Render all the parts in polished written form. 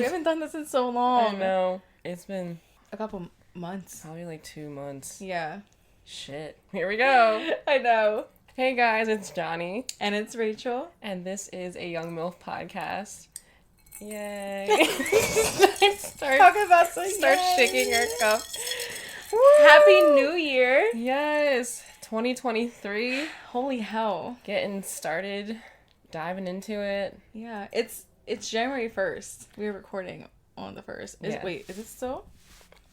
We haven't done this in so long. I know. It's been a couple months. Probably like 2 months. Yeah. Shit. Here we go. I know. Hey guys, it's Janni. And it's Rachel. And this is a Young MILF podcast. Yay. Start shaking our cup. Woo! Happy New Year. Yes. 2023. Holy hell. Getting started. Diving into it. Yeah. It's January 1st. We're recording on the 1st. Wait, is it still?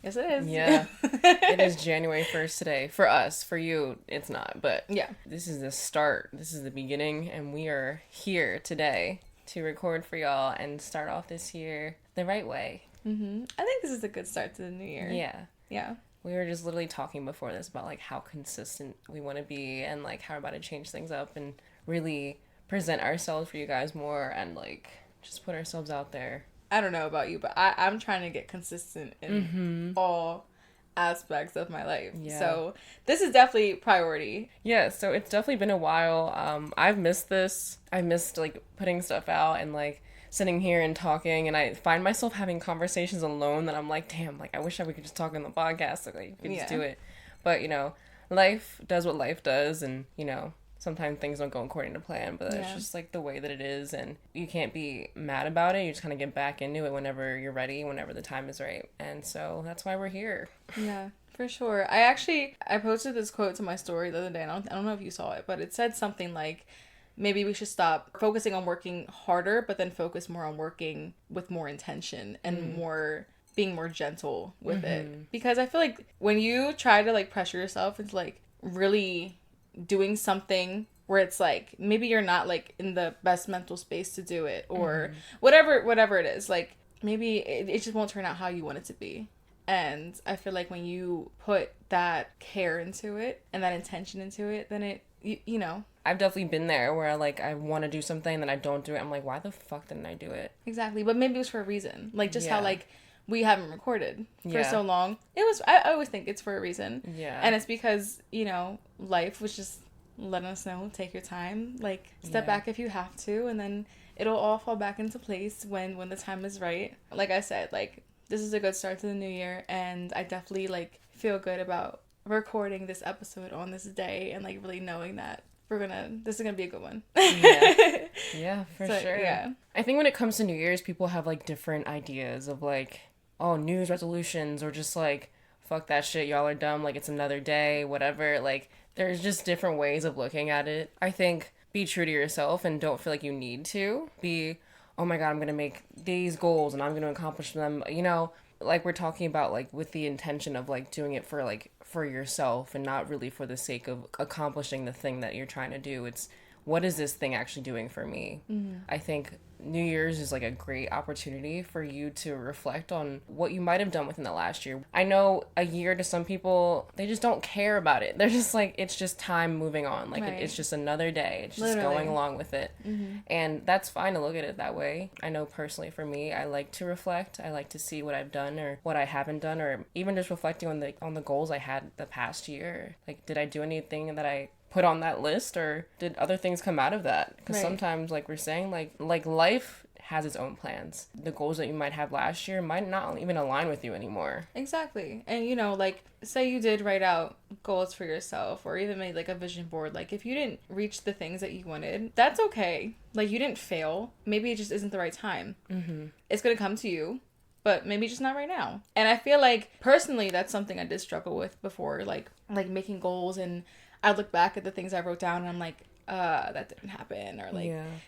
Yes, it is. Yeah. It is January 1st today. For us. For you, it's not. But yeah, this is the start. This is the beginning. And we are here today to record for y'all and start off this year the right way. Mm-hmm. I think this is a good start to the new year. Yeah. Yeah. We were just literally talking before this about, like, how consistent we want to be and, like, how we're about to change things up and really present ourselves for you guys more and, like, just put ourselves out there. I don't know about you, but I'm trying to get consistent in all aspects of my life. Yeah. So this is definitely priority. Yeah, so it's definitely been a while. I've missed this. I missed, like, putting stuff out and, like, sitting here and talking, and I find myself having conversations alone that I'm like, damn, like, I wish we could just talk on the podcast, so, like, you could just do it. But, you know, life does what life does, and, you know, sometimes things don't go according to plan, but it's just, like, the way that it is, and you can't be mad about it. You just kind of get back into it whenever you're ready, whenever the time is right, and so that's why we're here. Yeah, for sure. I posted this quote to my story the other day, and I don't know if you saw it, but it said something like, maybe we should stop focusing on working harder, but then focus more on working with more intention and being more gentle with it. Because I feel like when you try to, like, pressure yourself into, like, really doing something where it's like maybe you're not, like, in the best mental space to do it, or whatever it is, like, maybe it just won't turn out how you want it to be. And I feel like when you put that care into it and that intention into it, then it you know, I've definitely been there where, like, I want to do something and then I don't do it. I'm like, why the fuck didn't I do it? Exactly. But maybe it was for a reason. Like, just how, like, we haven't recorded for so long. It was, I always think it's for a reason. Yeah. And it's because, you know, life was just letting us know, take your time. Like, step back if you have to. And then it'll all fall back into place when the time is right. Like I said, like, this is a good start to the new year. And I definitely, like, feel good about recording this episode on this day and, like, really knowing that this is gonna be a good one. Yeah, for sure. Yeah. I think when it comes to New Year's, people have, like, different ideas of, like, oh, New Year's resolutions, or just, like, fuck that shit, y'all are dumb, like, it's another day, whatever. Like, there's just different ways of looking at it. I think be true to yourself and don't feel like you need to be, oh my god, I'm gonna make these goals and I'm gonna accomplish them, you know, like we're talking about, like, with the intention of, like, doing it for, like, for yourself and not really for the sake of accomplishing the thing that you're trying to do. It's, what is this thing actually doing for me? I think New Year's is, like, a great opportunity for you to reflect on what you might have done within the last year. I know a year to some people, they just don't care about it. They're just like, it's just time moving on. Like, it's just another day. It's just going along with it. And that's fine to look at it that way. I know personally for me, I like to reflect. I like to see what I've done or what I haven't done, or even just reflecting on the goals I had the past year. Like, did I do anything that I put on that list, or did other things come out of that? Because sometimes, like we're saying, like life has its own plans. The goals that you might have last year might not even align with you anymore. Exactly. And, you know, like, say you did write out goals for yourself, or even made, like, a vision board. Like, if you didn't reach the things that you wanted, that's okay. Like, you didn't fail. Maybe it just isn't the right time. It's gonna come to you, but maybe just not right now. And I feel like, personally, that's something I did struggle with before, like making goals, and I look back at the things I wrote down and I'm like, that didn't happen. Or,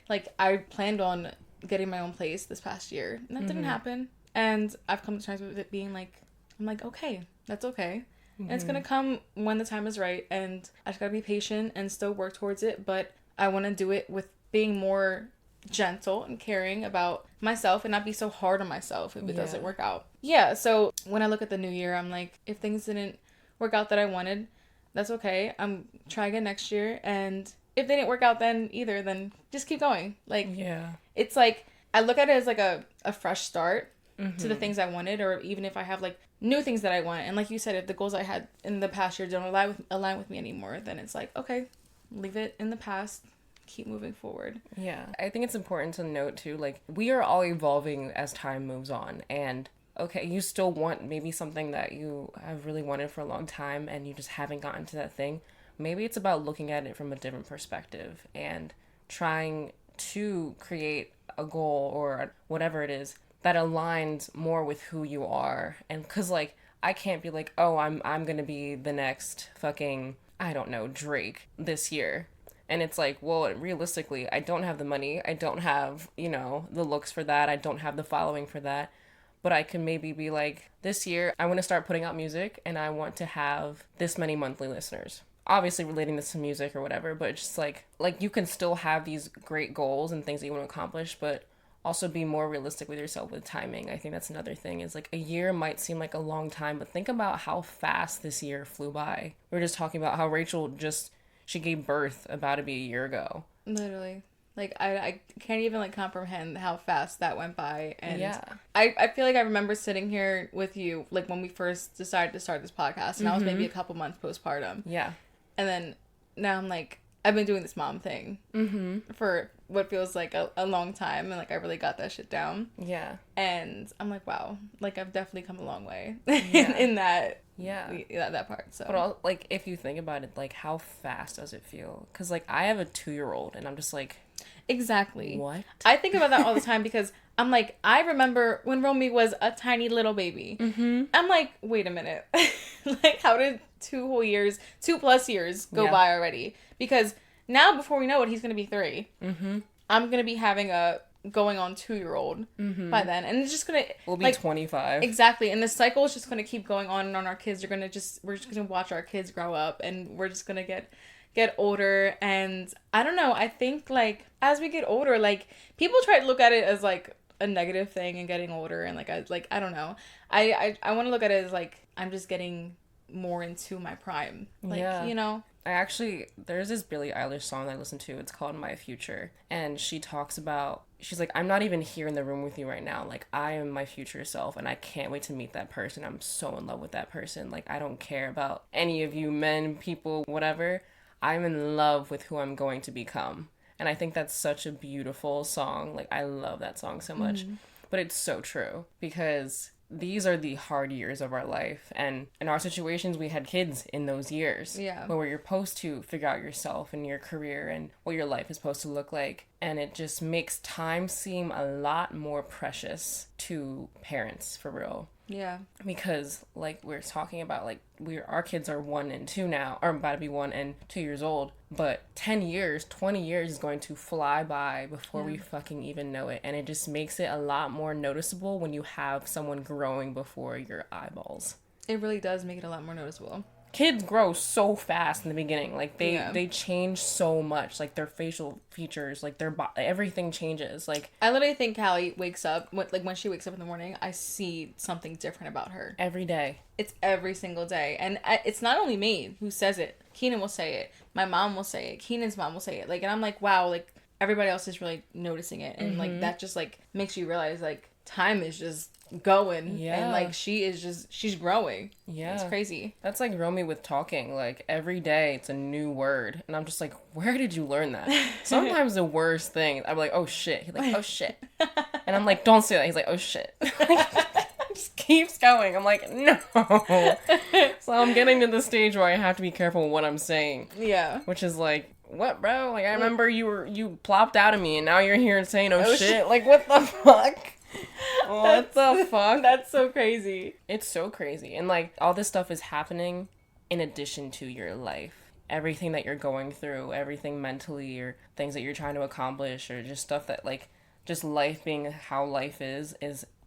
like I planned on getting my own place this past year, and that didn't happen. And I've come to terms with it being like, I'm like, okay, that's okay. And it's gonna come when the time is right, and I just gotta be patient and still work towards it. But I want to do it with being more gentle and caring about myself, and not be so hard on myself if it doesn't work out. Yeah, so when I look at the new year, I'm like, if things didn't work out that I wanted, that's okay. I'm trying again next year, and if they didn't work out then either, then just keep going. Like, it's like, I look at it as like a fresh start to the things I wanted, or even if I have, like, new things that I want. And like you said, if the goals I had in the past year don't align with me anymore, then it's like, okay, leave it in the past, keep moving forward. Yeah. I think it's important to note too, like, we are all evolving as time moves on. And okay, you still want maybe something that you have really wanted for a long time and you just haven't gotten to that thing. Maybe it's about looking at it from a different perspective and trying to create a goal or whatever it is that aligns more with who you are. And cuz like I can't be like, "Oh, I'm going to be the next fucking, I don't know, Drake this year." And it's like, well, realistically, I don't have the money. I don't have, the looks for that. I don't have the following for that. But I can maybe be like, this year, I want to start putting out music and I want to have this many monthly listeners. Obviously relating this to music or whatever, but it's just like you can still have these great goals and things that you want to accomplish, but also be more realistic with yourself with timing. I think that's another thing is like a year might seem like a long time, but think about how fast this year flew by. We were just talking about how Rachel she gave birth about to be a year ago. Literally. Like, I can't even, like, comprehend how fast that went by. And yeah. I feel like I remember sitting here with you, like, when we first decided to start this podcast. And I was maybe a couple months postpartum. Yeah. And then now I'm, like, I've been doing this mom thing for what feels like a long time. And, like, I really got that shit down. Yeah. And I'm like, wow. Like, I've definitely come a long way Yeah. in that. Yeah. That part. So. But, like, if you think about it, like, how fast does it feel? Because, like, I have a 2-year-old and I'm just like... Exactly. What? I think about that all the time because I'm like, I remember when Romy was a tiny little baby. I'm like, wait a minute. Like, how did 2+ years go by already? Because now, before we know it, he's going to be 3. I'm going to be having a going on 2-year-old by then. And it's just going to... We'll be 25. Exactly. And the cycle is just going to keep going on and on. Our kids are going to we're just going to watch our kids grow up and we're just going to get older. And I don't know, I think like as we get older, like people try to look at it as like a negative thing and getting older, and I don't know, I want to look at it as like I'm just getting more into my prime, like there's this Billie Eilish song that I listen to. It's called My Future, and she's like, I'm not even here in the room with you right now. Like, I am my future self, and I can't wait to meet that person. I'm so in love with that person. Like, I don't care about any of you men, people, whatever. I'm in love with who I'm going to become. And I think that's such a beautiful song. Like, I love that song so much. But it's so true, because these are the hard years of our life. And in our situations, we had kids in those years. Yeah. Where you're supposed to figure out yourself and your career and what your life is supposed to look like. And it just makes time seem a lot more precious to parents, for real. Yeah. Because, like, we're talking about, like, our kids are 1 and 2 now, or about to be 1 and 2 years old, but 10 years, 20 years is going to fly by before we fucking even know it, and it just makes it a lot more noticeable when you have someone growing before your eyeballs. It really does make it a lot more noticeable. Kids grow so fast in the beginning. Like, they change so much. Like, their facial features, like, their everything changes. Like, I literally think Callie wakes up, when she wakes up in the morning, I see something different about her. Every day. It's every single day. And it's not only me who says it. Keenan will say it. My mom will say it. Keenan's mom will say it. Like, and I'm like, wow, like, everybody else is really noticing it. And, like, that just, like, makes you realize, like, time is just going. And like she's growing. Yeah, it's crazy. That's like Romy with talking. Like, every day it's a new word, and I'm just like, where did you learn that? Sometimes the worst thing, I'm like, oh shit. He's like, oh shit. And I'm like, don't say that. He's like, oh shit. Just keeps going. I'm like, no. So I'm getting to the stage where I have to be careful what I'm saying. Yeah. Which is like, what, bro? Like, I remember you plopped out of me and now you're here saying oh shit. Like, what the fuck? What the fuck? That's so crazy. It's so crazy. And like, all this stuff is happening in addition to your life. Everything that you're going through, everything mentally, or things that you're trying to accomplish, or just stuff that, like, just life being how life is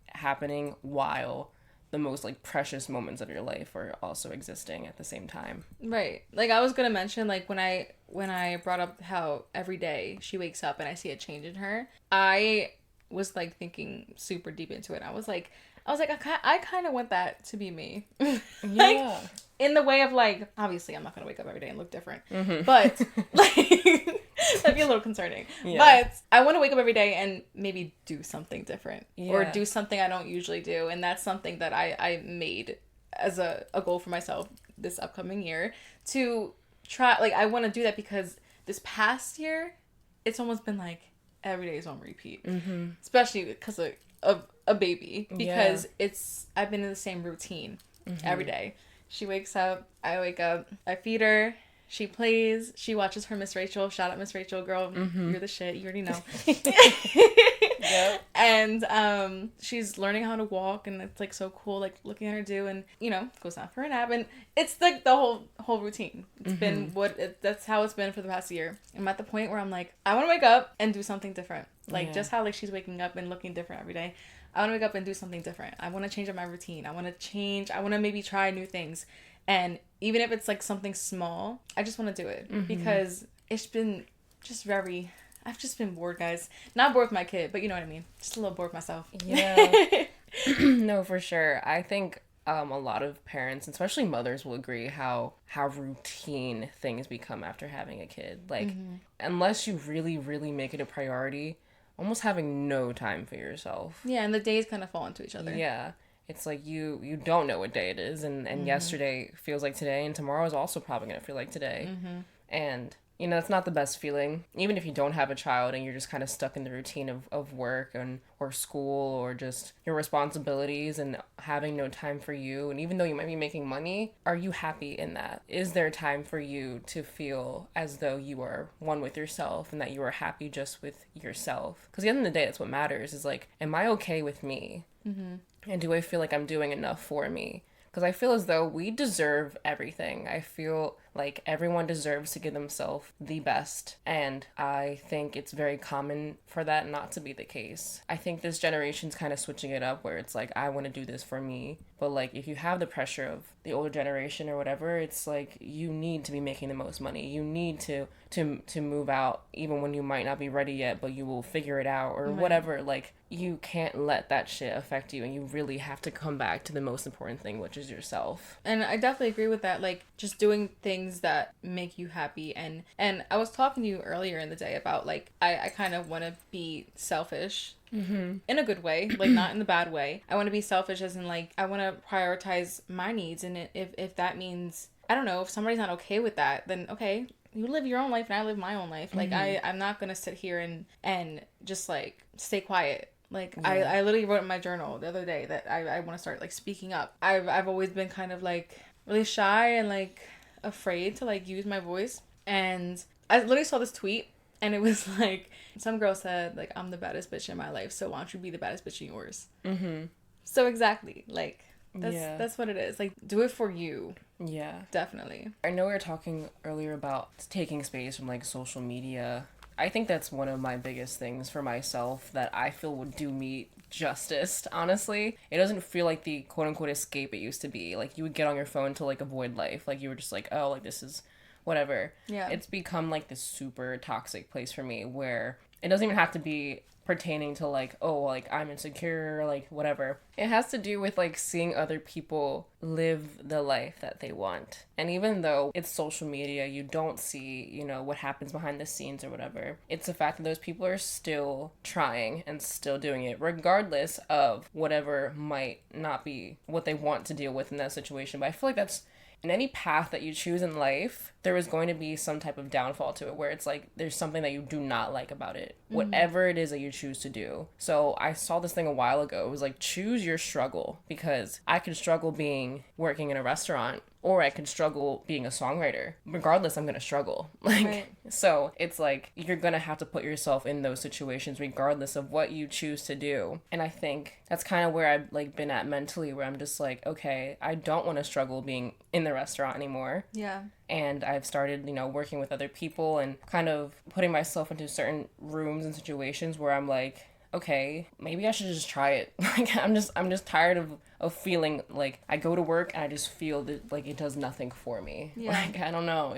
happening while the most, like, precious moments of your life are also existing at the same time. Right. Like, I was gonna mention, like, when I brought up how every day she wakes up and I see a change in her, I was, like, thinking super deep into it. I was like, I kind of want that to be me. Like, in the way of, like, obviously I'm not gonna wake up every day and look different, but like that'd be a little concerning. But I want to wake up every day and maybe do something different, or do something I don't usually do, and that's something that I made as a goal for myself this upcoming year to try. Like, I want to do that because this past year it's almost been like every day is on repeat. Especially because of a baby. Because I've been in the same routine every day. She wakes up, I wake up, I feed her, she plays, she watches her Miss Rachel. Shout out Miss Rachel, girl. You're the shit. You already know. Yep. And she's learning how to walk, and it's like so cool, like looking at her do, and goes out for a nap, and it's like the whole routine. It's been that's how it's been for the past year. I'm at the point where I'm like, I want to wake up and do something different. Like just how like she's waking up and looking different every day. I want to wake up and do something different. I want to change up my routine. I want to maybe try new things. And even if it's like something small, I just want to do it because it's been just I've just been bored, guys. Not bored with my kid, but you know what I mean. Just a little bored with myself. Yeah. No, for sure. I think a lot of parents, especially mothers, will agree how routine things become after having a kid. Like, unless you really, really make it a priority, almost having no time for yourself. Yeah, and the days kind of fall into each other. Yeah. It's like you don't know what day it is, and yesterday feels like today, and tomorrow is also probably going to feel like today. And, it's not the best feeling. Even if you don't have a child and you're just kind of stuck in the routine of work or school or just your responsibilities and having no time for you, and even though you might be making money, are you happy in that? Is there time for you to feel as though you are one with yourself and that you are happy just with yourself? Because at the end of the day, that's what matters, is like, am I okay with me? And do I feel like I'm doing enough for me? Because I feel as though we deserve everything. I feel like everyone deserves to give themselves the best. And I think it's very common for that not to be the case. I think this generation's kind of switching it up where it's like, I want to do this for me. But like, if you have the pressure of the older generation or whatever, it's like, you need to be making the most money. You need to move out even when you might not be ready yet, but you will figure it out or whatever. Like, you can't let that shit affect you, and you really have to come back to the most important thing, which is yourself. And I definitely agree with that, like just doing things that make you happy. And I was talking to you earlier in the day about like I kind of want to be selfish in a good way, like not in the bad way. I want to be selfish as in like I want to prioritize my needs, and if that means, I don't know, if somebody's not okay with that, then okay, you live your own life and I live my own life. Like I'm not gonna sit here and just like stay quiet. Like I literally wrote in my journal the other day that I want to start like speaking up. I've always been kind of like really shy and like afraid to like use my voice, and I literally saw this tweet, and it was like some girl said like, I'm the baddest bitch in my life, so why don't you be the baddest bitch in yours? So exactly, like that's what it is. Like, do it for you. Yeah, definitely. I know we were talking earlier about taking space from like social media. I think that's one of my biggest things for myself that I feel would do me justice, honestly. It doesn't feel like the quote-unquote escape it used to be. Like, you would get on your phone to, like, avoid life. Like, you were just like, oh, like, this is whatever. Yeah. It's become, like, this super toxic place for me where it doesn't even have to be pertaining to, like, oh, like, I'm insecure, like, whatever. It has to do with, like, seeing other people live the life that they want. And even though it's social media, you don't see, what happens behind the scenes or whatever. It's the fact that those people are still trying and still doing it, regardless of whatever might not be what they want to deal with in that situation. But I feel like that's, in any path that you choose in life, there is going to be some type of downfall to it where it's like there's something that you do not like about it, whatever it is that you choose to do. So I saw this thing a while ago. It was like, choose your struggle, because I could struggle working in a restaurant, or I could struggle being a songwriter. Regardless, I'm gonna struggle. So it's like you're gonna have to put yourself in those situations regardless of what you choose to do. And I think that's kind of where I've like been at mentally, where I'm just like, okay, I don't want to struggle being in the restaurant anymore. Yeah. And I've started, working with other people and kind of putting myself into certain rooms and situations where I'm like, okay, maybe I should just try it. Like, I'm just tired of feeling like I go to work and I just feel that like it does nothing for me. Yeah. Like, I don't know.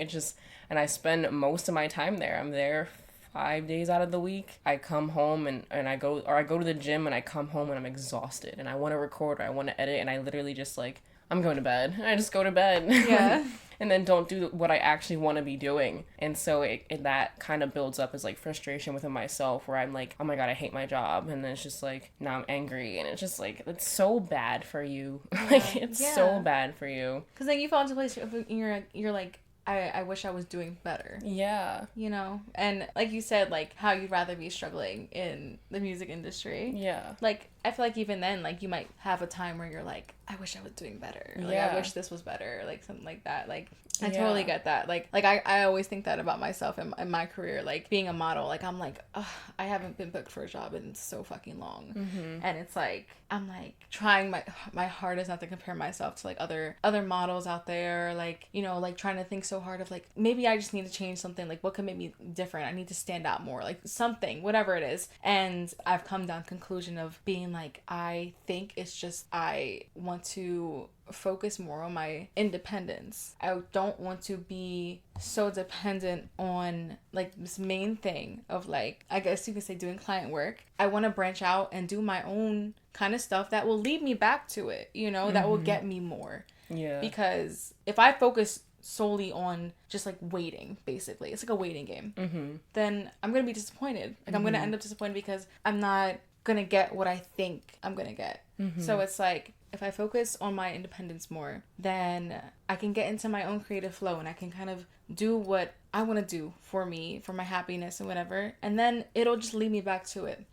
And I spend most of my time there. I'm there 5 days out of the week. I come home and I go to the gym and I come home and I'm exhausted and I want to record or I want to edit and I literally just like, I'm going to bed. And I just go to bed. Yeah. And then don't do what I actually want to be doing. And so that kind of builds up as like frustration within myself where I'm like, oh my God, I hate my job. And then it's just like, now I'm angry. And it's just like, it's so bad for you. Like, it's so bad for you. Because then you fall into a place where you're like, I wish I was doing better. Yeah. You know? And like you said, like how you'd rather be struggling in the music industry. Yeah. Like I feel like even then, like you might have a time where you're like, I wish I was doing better. Like Yeah. I wish this was better. Like something like that. Like I totally get that. Like I always think that about myself in my career. Like being a model, like I'm like, ugh, I haven't been booked for a job in so fucking long. And it's like I'm like trying my hardest not to compare myself to like other models out there. Like, you know, like trying to think so hard of like maybe I just need to change something. Like what could make me different? I need to stand out more. Like something, whatever it is. And I've come down to the conclusion of being like, I think it's just I want to focus more on my independence. I don't want to be so dependent on like this main thing of like, I guess you could say doing client work. I want to branch out and do my own kind of stuff that will lead me back to it, you know, that will get me more. Yeah. Because if I focus solely on just like waiting, basically, it's like a waiting game, then I'm going to be disappointed. Like I'm going to end up disappointed because I'm not going to get what I think I'm going to get. So it's like, if I focus on my independence more, then I can get into my own creative flow and I can kind of do what I want to do for me, for my happiness and whatever. And then it'll just lead me back to it.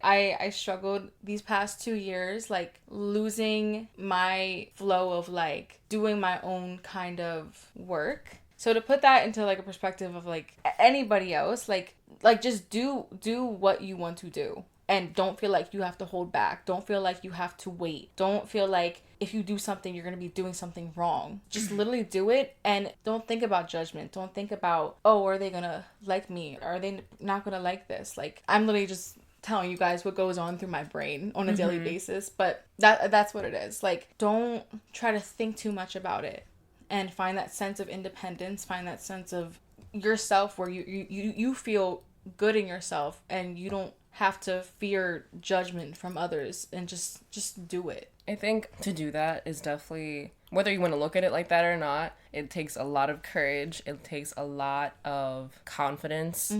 I struggled these past 2 years, like losing my flow of like doing my own kind of work. So to put that into like a perspective of like anybody else, like just do what you want to do. And don't feel like you have to hold back. Don't feel like you have to wait. Don't feel like if you do something, you're going to be doing something wrong. Just literally do it and don't think about judgment. Don't think about, oh, are they going to like me? Are they not going to like this? Like, I'm literally just telling you guys what goes on through my brain on a daily basis. But that's what it is. Like, don't try to think too much about it and find that sense of independence. Find that sense of yourself where you feel good in yourself and you don't have to fear judgment from others and just do it. I think to do that is definitely, whether you want to look at it like that or not, it takes a lot of courage. It takes a lot of confidence.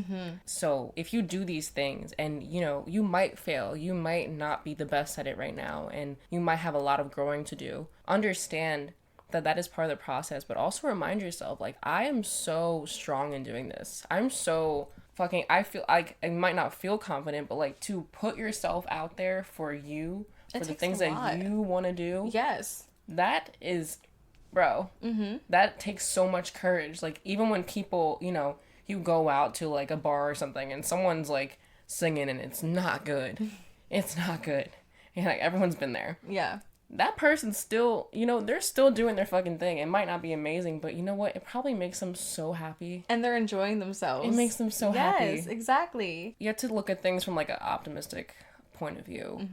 So if you do these things and, you know, you might fail, you might not be the best at it right now, and you might have a lot of growing to do, understand that is part of the process, but also remind yourself, like, I am so strong in doing this. I'm so fucking, I feel like I might not feel confident, but like to put yourself out there for you, for the things that you want to do. Yes. That is, bro, that takes so much courage. Like even when people, you know, you go out to like a bar or something and someone's like singing and it's not good. It's not good. And like everyone's been there. Yeah. That person's still, you know, they're still doing their fucking thing. It might not be amazing, but you know what? It probably makes them so happy. And they're enjoying themselves. It makes them so happy. Yes, exactly. You have to look at things from like an optimistic point of view,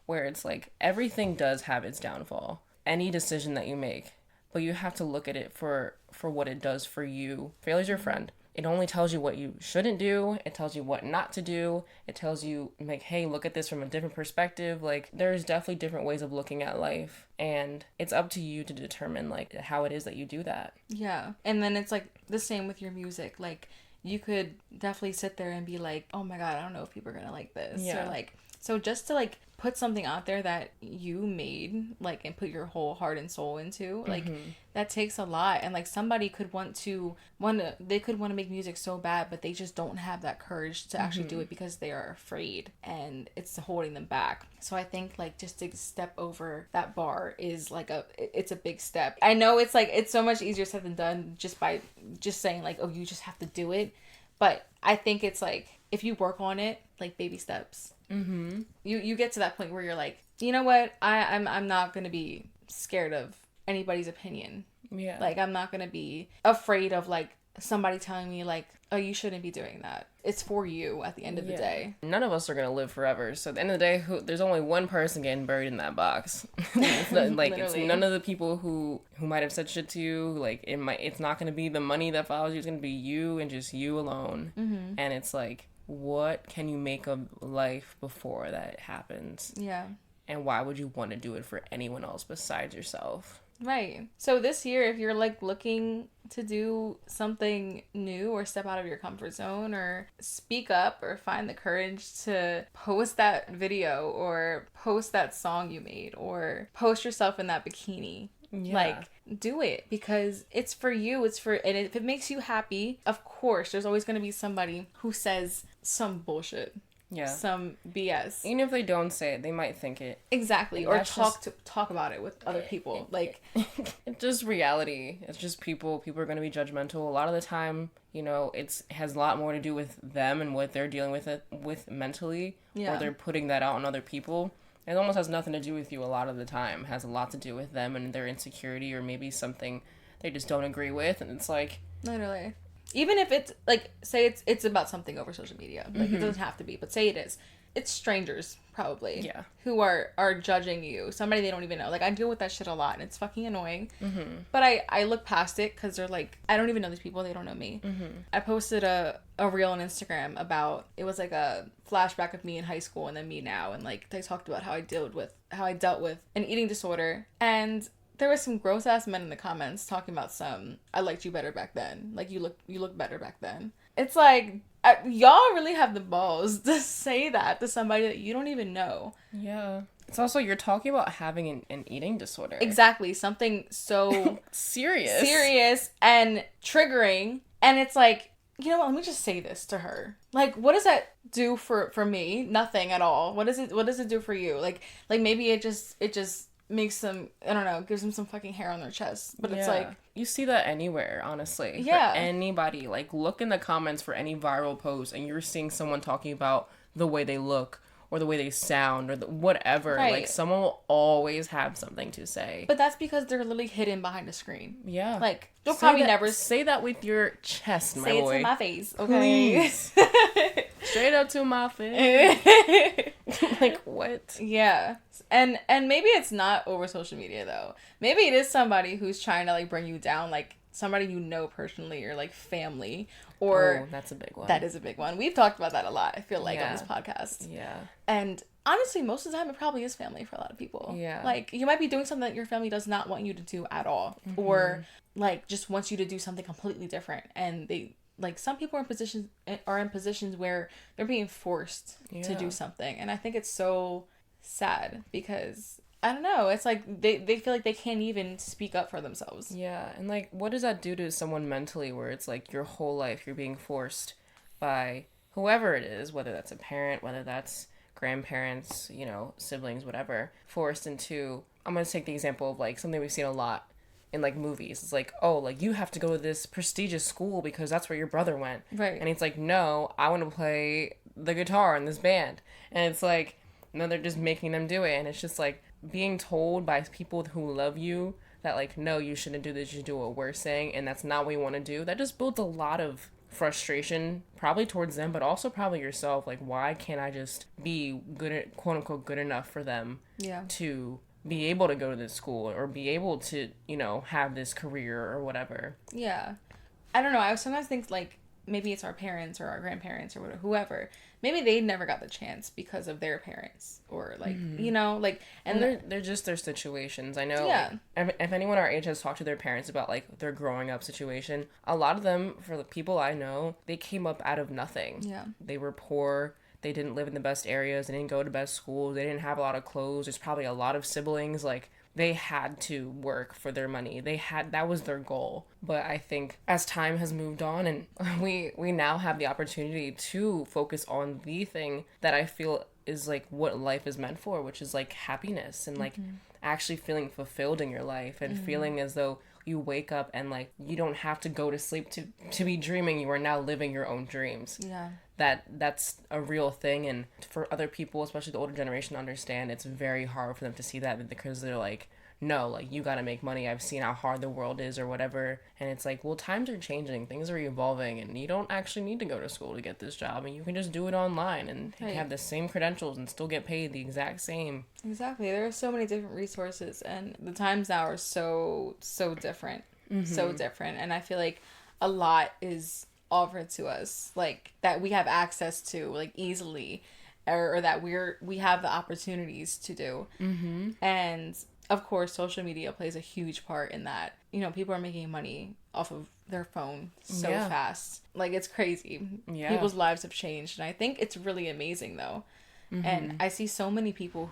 where it's like everything does have its downfall. Any decision that you make, but you have to look at it for what it does for you. Failure's your friend. It only tells you what you shouldn't do. It tells you what not to do. It tells you, like, hey, look at this from a different perspective. Like, there's definitely different ways of looking at life. And it's up to you to determine, like, how it is that you do that. Yeah. And then it's, like, the same with your music. Like, you could definitely sit there and be like, oh, my God, I don't know if people are going to like this. Yeah. Or, like, so just to, like, put something out there that you made, like, and put your whole heart and soul into, like, that takes a lot. And, like, somebody could want to make music so bad, but they just don't have that courage to actually do it because they are afraid and it's holding them back. So I think, like, just to step over that bar is, like, it's a big step. I know it's, like, it's so much easier said than done just by just saying, like, oh, you just have to do it. But I think it's, like, if you work on it, like, baby steps. You get to that point where you're like, you know what, I'm not gonna be scared of anybody's opinion. Yeah. Like, I'm not gonna be afraid of, like, somebody telling me, like, oh, you shouldn't be doing that. It's for you at the end of the day. None of us are gonna live forever, so at the end of the day, there's only one person getting buried in that box. It's not, like, it's none of the people who might have said shit to you. Like, it's not gonna be the money that follows you. It's gonna be you and just you alone. And it's like, what can you make of life before that happens? Yeah. And why would you want to do it for anyone else besides yourself? Right. So this year, if you're, like, looking to do something new or step out of your comfort zone or speak up or find the courage to post that video or post that song you made or post yourself in that bikini, Yeah. Like, do it because it's for you. And if it makes you happy, of course, there's always going to be somebody who says some bullshit. Yeah. Some BS. Even if they don't say it, they might think it. Exactly. Or talk about it with other people. Like, it's just reality. It's just people. People are going to be judgmental. A lot of the time, you know, it has a lot more to do with them and what they're dealing with mentally. Yeah. Or they're putting that out on other people. It almost has nothing to do with you a lot of the time. It has a lot to do with them and their insecurity or maybe something they just don't agree with. And it's like... Literally. Even if it's, like, say it's about something over social media. Like, it doesn't have to be, but say it is. It's strangers, probably. Yeah. Who are judging you. Somebody they don't even know. Like, I deal with that shit a lot, and it's fucking annoying. Mm-hmm. But I look past it, because they're like, I don't even know these people. They don't know me. Mm-hmm. I posted a reel on Instagram about, it was like a flashback of me in high school and then me now. And, like, they talked about how I dealt with an eating disorder. And... there was some gross ass men in the comments talking about I liked you better back then. Like, you look better back then. It's like, y'all really have the balls to say that to somebody that you don't even know. Yeah. It's also, you're talking about having an eating disorder. Exactly. Something so serious and triggering. And it's like, you know what, let me just say this to her. Like, what does that do for me? Nothing at all. What does it do for you? Like maybe it just makes them, I don't know, gives them some fucking hair on their chest. But it's like... you see that anywhere, honestly. Yeah. For anybody. Like, look in the comments for any viral post and you're seeing someone talking about the way they look or the way they sound or whatever. Right. Like, someone will always have something to say. But that's because they're literally hidden behind a screen. Yeah. Like, you'll probably never... say that with your chest, my boy. boy. Say it to my face, okay? Please. Straight up to my face. Like, what? Yeah. And maybe it's not over social media, though. Maybe it is somebody who's trying to, like, bring you down, like, somebody you know personally or, like, family. Or... oh, that's a big one. That is a big one. We've talked about that a lot, I feel like, on this podcast. Yeah. And honestly, most of the time, it probably is family for a lot of people. Yeah. Like, you might be doing something that your family does not want you to do at all. Mm-hmm. Or, like, just wants you to do something completely different. And they... like, some people are in positions where they're being forced to do something. And I think it's so sad because, I don't know, it's like they feel like they can't even speak up for themselves. Yeah, and, like, what does that do to someone mentally where it's, like, your whole life you're being forced by whoever it is, whether that's a parent, whether that's grandparents, you know, siblings, whatever, forced into... I'm going to take the example of, like, something we've seen a lot in, like, movies. It's like, oh, like, you have to go to this prestigious school because that's where your brother went. Right. And it's like, no, I want to play the guitar in this band. And it's like, no, they're just making them do it. And it's just like being told by people who love you that, like, no, you shouldn't do this, you should do what we're saying, and that's not what you want to do. That just builds a lot of frustration, probably towards them, but also probably yourself. Like, why can't I just be good, quote unquote, good enough for them to be able to go to this school or be able to, you know, have this career or whatever. Yeah. I don't know. I sometimes think, like, maybe it's our parents or our grandparents or whatever, whoever. Maybe they never got the chance because of their parents or, like, you know, like... and they're just their situations. I know, like, if anyone our age has talked to their parents about, like, their growing up situation, a lot of them, for the people I know, they came up out of nothing. Yeah. They were poor. They didn't live in the best areas. They didn't go to best schools. They didn't have a lot of clothes. There's probably a lot of siblings. Like, they had to work for their money. That was their goal. But I think as time has moved on and we now have the opportunity to focus on the thing that I feel is, like, what life is meant for, which is, like, happiness and, like, actually feeling fulfilled in your life and feeling as though you wake up and, like, you don't have to go to sleep to be dreaming. You are now living your own dreams. Yeah. That's a real thing, and for other people, especially the older generation, to understand, it's very hard for them to see that because they're like, no, like, you gotta make money. I've seen how hard the world is or whatever. And it's like, well, times are changing, things are evolving, and you don't actually need to go to school to get this job, and you can just do it online and have the same credentials and still get paid the exact same. Exactly. There are so many different resources, and the times now are so different. So different. And I feel like a lot is offered to us, like, that we have access to, like, easily, or that we have the opportunities to do. And of course social media plays a huge part in that. You know, people are making money off of their phone so fast, like, it's crazy. People's lives have changed, and I think it's really amazing, though. And I see so many people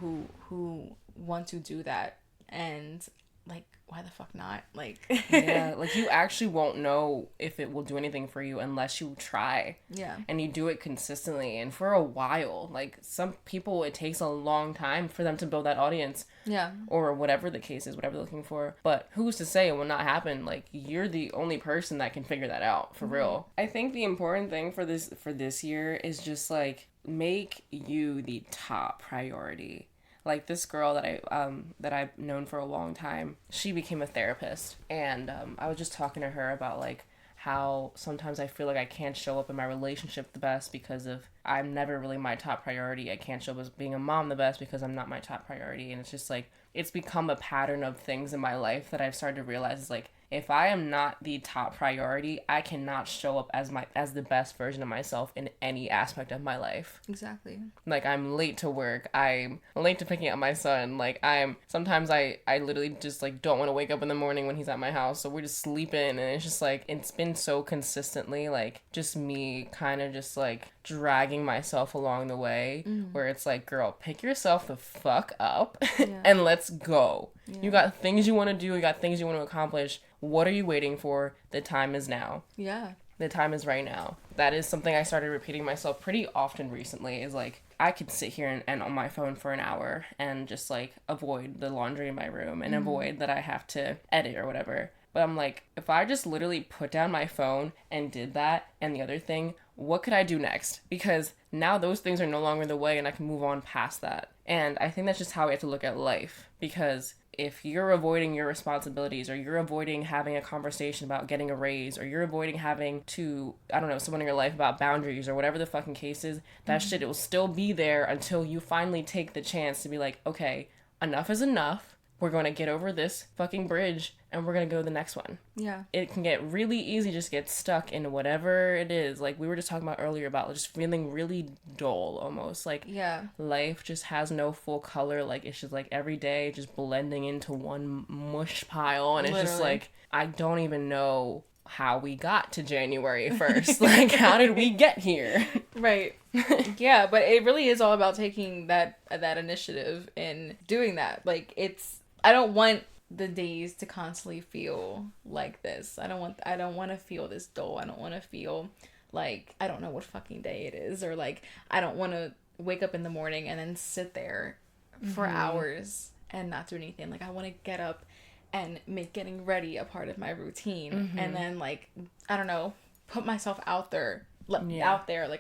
who want to do that, and like, why the fuck not? Like, yeah, like you actually won't know if it will do anything for you unless you try. Yeah. And you do it consistently and for a while. Like some people, it takes a long time for them to build that audience. Yeah. Or whatever the case is, whatever they're looking for. But who's to say it will not happen? Like you're the only person that can figure that out for real. I think the important thing for this year is just like make you the top priority. Like this girl that I've known for a long time, she became a therapist, and I was just talking to her about like how sometimes I feel like I can't show up in my relationship the best because of I'm never really my top priority. I can't show up as being a mom the best because I'm not my top priority, and it's just like it's become a pattern of things in my life that I've started to realize is like if I am not the top priority, I cannot show up as the best version of myself in any aspect of my life. Exactly. Like I'm late to work, I'm late to picking up my son, like sometimes I literally just like don't want to wake up in the morning when he's at my house, so we're just sleeping, and it's just like it's been so consistently like just me kind of just like dragging myself along the way where it's like, girl, pick yourself the fuck up and let's go. Yeah. You got things you want to do, you got things you want to accomplish. What are you waiting for? The time is now. Yeah. The time is right now. That is something I started repeating myself pretty often recently, is like I could sit here and on my phone for an hour and just like avoid the laundry in my room and avoid that I have to edit or whatever. But I'm like, if I just literally put down my phone and did that and the other thing, what could I do next? Because now those things are no longer in the way and I can move on past that. And I think that's just how we have to look at life. Because if you're avoiding your responsibilities, or you're avoiding having a conversation about getting a raise, or you're avoiding having to, I don't know, someone in your life about boundaries or whatever the fucking case is, that shit, it will still be there until you finally take the chance to be like, okay, enough is enough. We're going to get over this fucking bridge and we're going to go to the next one. Yeah. It can get really easy, just get stuck in whatever it is. Like we were just talking about earlier about just feeling really dull almost. Like life just has no full color. Like it's just like every day just blending into one mush pile. And it's just like, I don't even know how we got to January 1st. Like how did we get here? Right. Yeah, but it really is all about taking that initiative and doing that. Like I don't want the days to constantly feel like this. I don't want to feel this dull. I don't want to feel like I don't know what fucking day it is, or like I don't want to wake up in the morning and then sit there for hours and not do anything. Like I want to get up and make getting ready a part of my routine, and then like I don't know, put myself out there like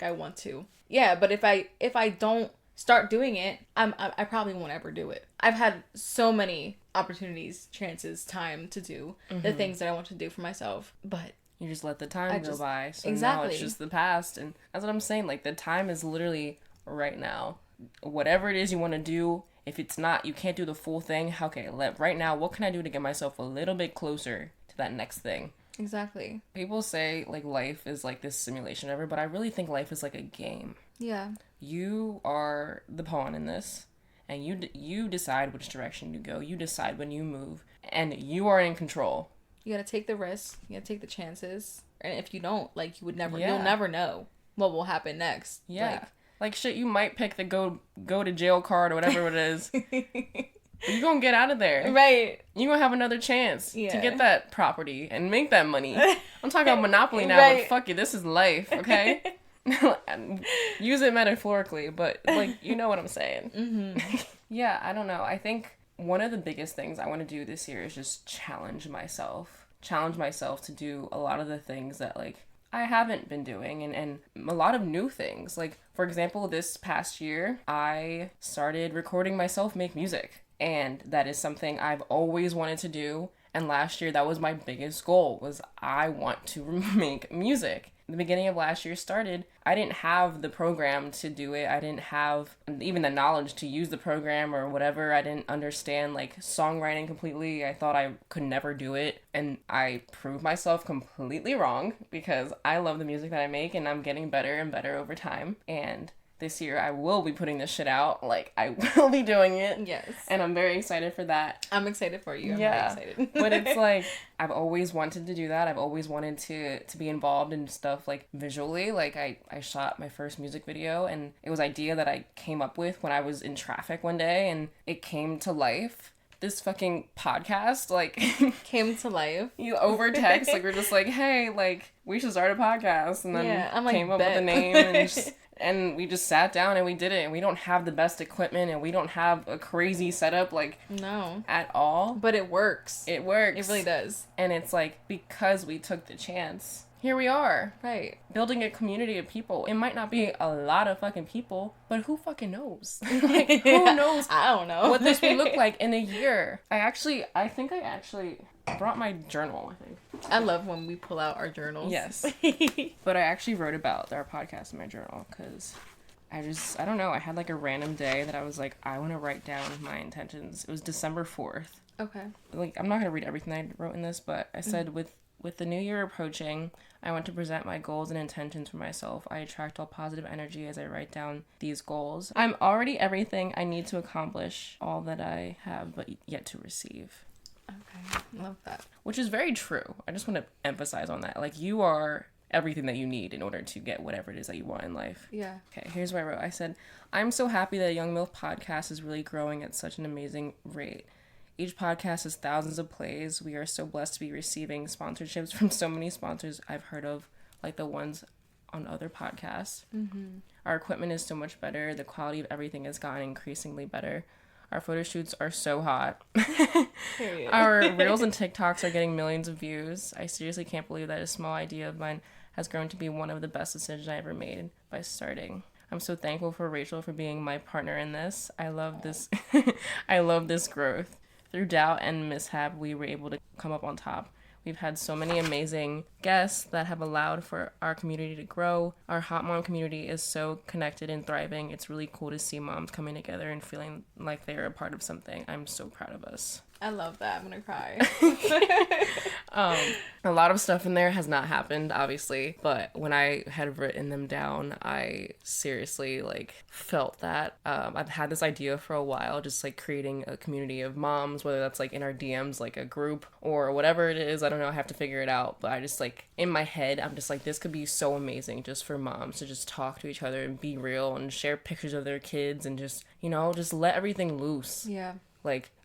I want to. Yeah, but if I don't start doing it, I probably won't ever do it. I've had so many opportunities, chances, time to do the things that I want to do for myself, but you just let the time go by. So exactly. Now it's just the past, and that's what I'm saying. Like the time is literally right now. Whatever it is you want to do, if it's not, you can't do the full thing. Okay, right now, what can I do to get myself a little bit closer to that next thing? Exactly. People say like life is like this simulation ever, but I really think life is like a game. Yeah. You are the pawn in this, and you decide which direction you go. You decide when you move, and you are in control. You gotta take the risks. You gotta take the chances. And if you don't, like, you'll never know what will happen next. Yeah. Like shit, you might pick the go to jail card or whatever it is. But you're gonna get out of there. Right. You're gonna have another chance to get that property and make that money. I'm talking about Monopoly now, but fuck it, this is life, okay? Use it metaphorically, but like, you know what I'm saying. Yeah, I don't know. I think one of the biggest things I want to do this year is just challenge myself to do a lot of the things that like I haven't been doing, and a lot of new things. Like, for example, this past year, I started recording myself make music. And that is something I've always wanted to do. And last year, that was my biggest goal, was I want to make music. The beginning of last year started, I didn't have the program to do it. I didn't have even the knowledge to use the program or whatever. I didn't understand like songwriting completely. I thought I could never do it. And I proved myself completely wrong, because I love the music that I make and I'm getting better and better over time. And this year I will be putting this shit out. Like, I will be doing it. Yes. And I'm very excited for that. I'm excited for you. I'm very excited. But it's like, I've always wanted to do that. I've always wanted to be involved in stuff like visually. Like, I shot my first music video, and it was an idea that I came up with when I was in traffic one day, and it came to life this fucking podcast, like, came to life. you over text, like, we're just like, hey, like, we should start a podcast, and then I'm like, came up with the name, and we just sat down and we did it, and we don't have the best equipment, and we don't have a crazy setup, like, no, at all. But it works. It works. It really does. And it's like, because we took the chance, here we are. Right. Building a community of people. It might not be a lot of fucking people, but who fucking knows? Like, who knows? I don't know. What this would look like in a year. I think I actually brought my journal, I think. I love when we pull out our journals. Yes. But I actually wrote about our podcast in my journal because I don't know. I had like a random day that I was like, I want to write down my intentions. It was December 4th. Okay. Like, I'm not going to read everything I wrote in this, but I said with the new year approaching, I want to present my goals and intentions for myself. I attract all positive energy as I write down these goals. I'm already everything I need to accomplish, all that I have but yet to receive. Okay, love that. Which is very true. I just want to emphasize on that. Like, you are everything that you need in order to get whatever it is that you want in life. Yeah. Okay, here's what I wrote. I said, I'm so happy that Young MILF podcast is really growing at such an amazing rate. Each podcast has thousands of plays. We are so blessed to be receiving sponsorships from so many sponsors I've heard of, like the ones on other podcasts. Mm-hmm. Our equipment is so much better. The quality of everything has gotten increasingly better. Our photo shoots are so hot. Our reels and TikToks are getting millions of views. I seriously can't believe that a small idea of mine has grown to be one of the best decisions I ever made by starting. I'm so thankful for Rachel for being my partner in this. I love this. I love this growth. Through doubt and mishap, we were able to come up on top. We've had so many amazing guests that have allowed for our community to grow. Our hot mom community is so connected and thriving. It's really cool to see moms coming together and feeling like they're a part of something. I'm so proud of us. I love that. I'm gonna cry. A lot of stuff in there has not happened, obviously, but when I had written them down, I seriously felt that I've had this idea for a while, just creating a community of moms, whether that's in our DMs, a group or whatever it is. I don't know. I have to figure it out, but I just in my head, I'm just this could be so amazing just for moms to just talk to each other and be real and share pictures of their kids and just let everything loose. Yeah.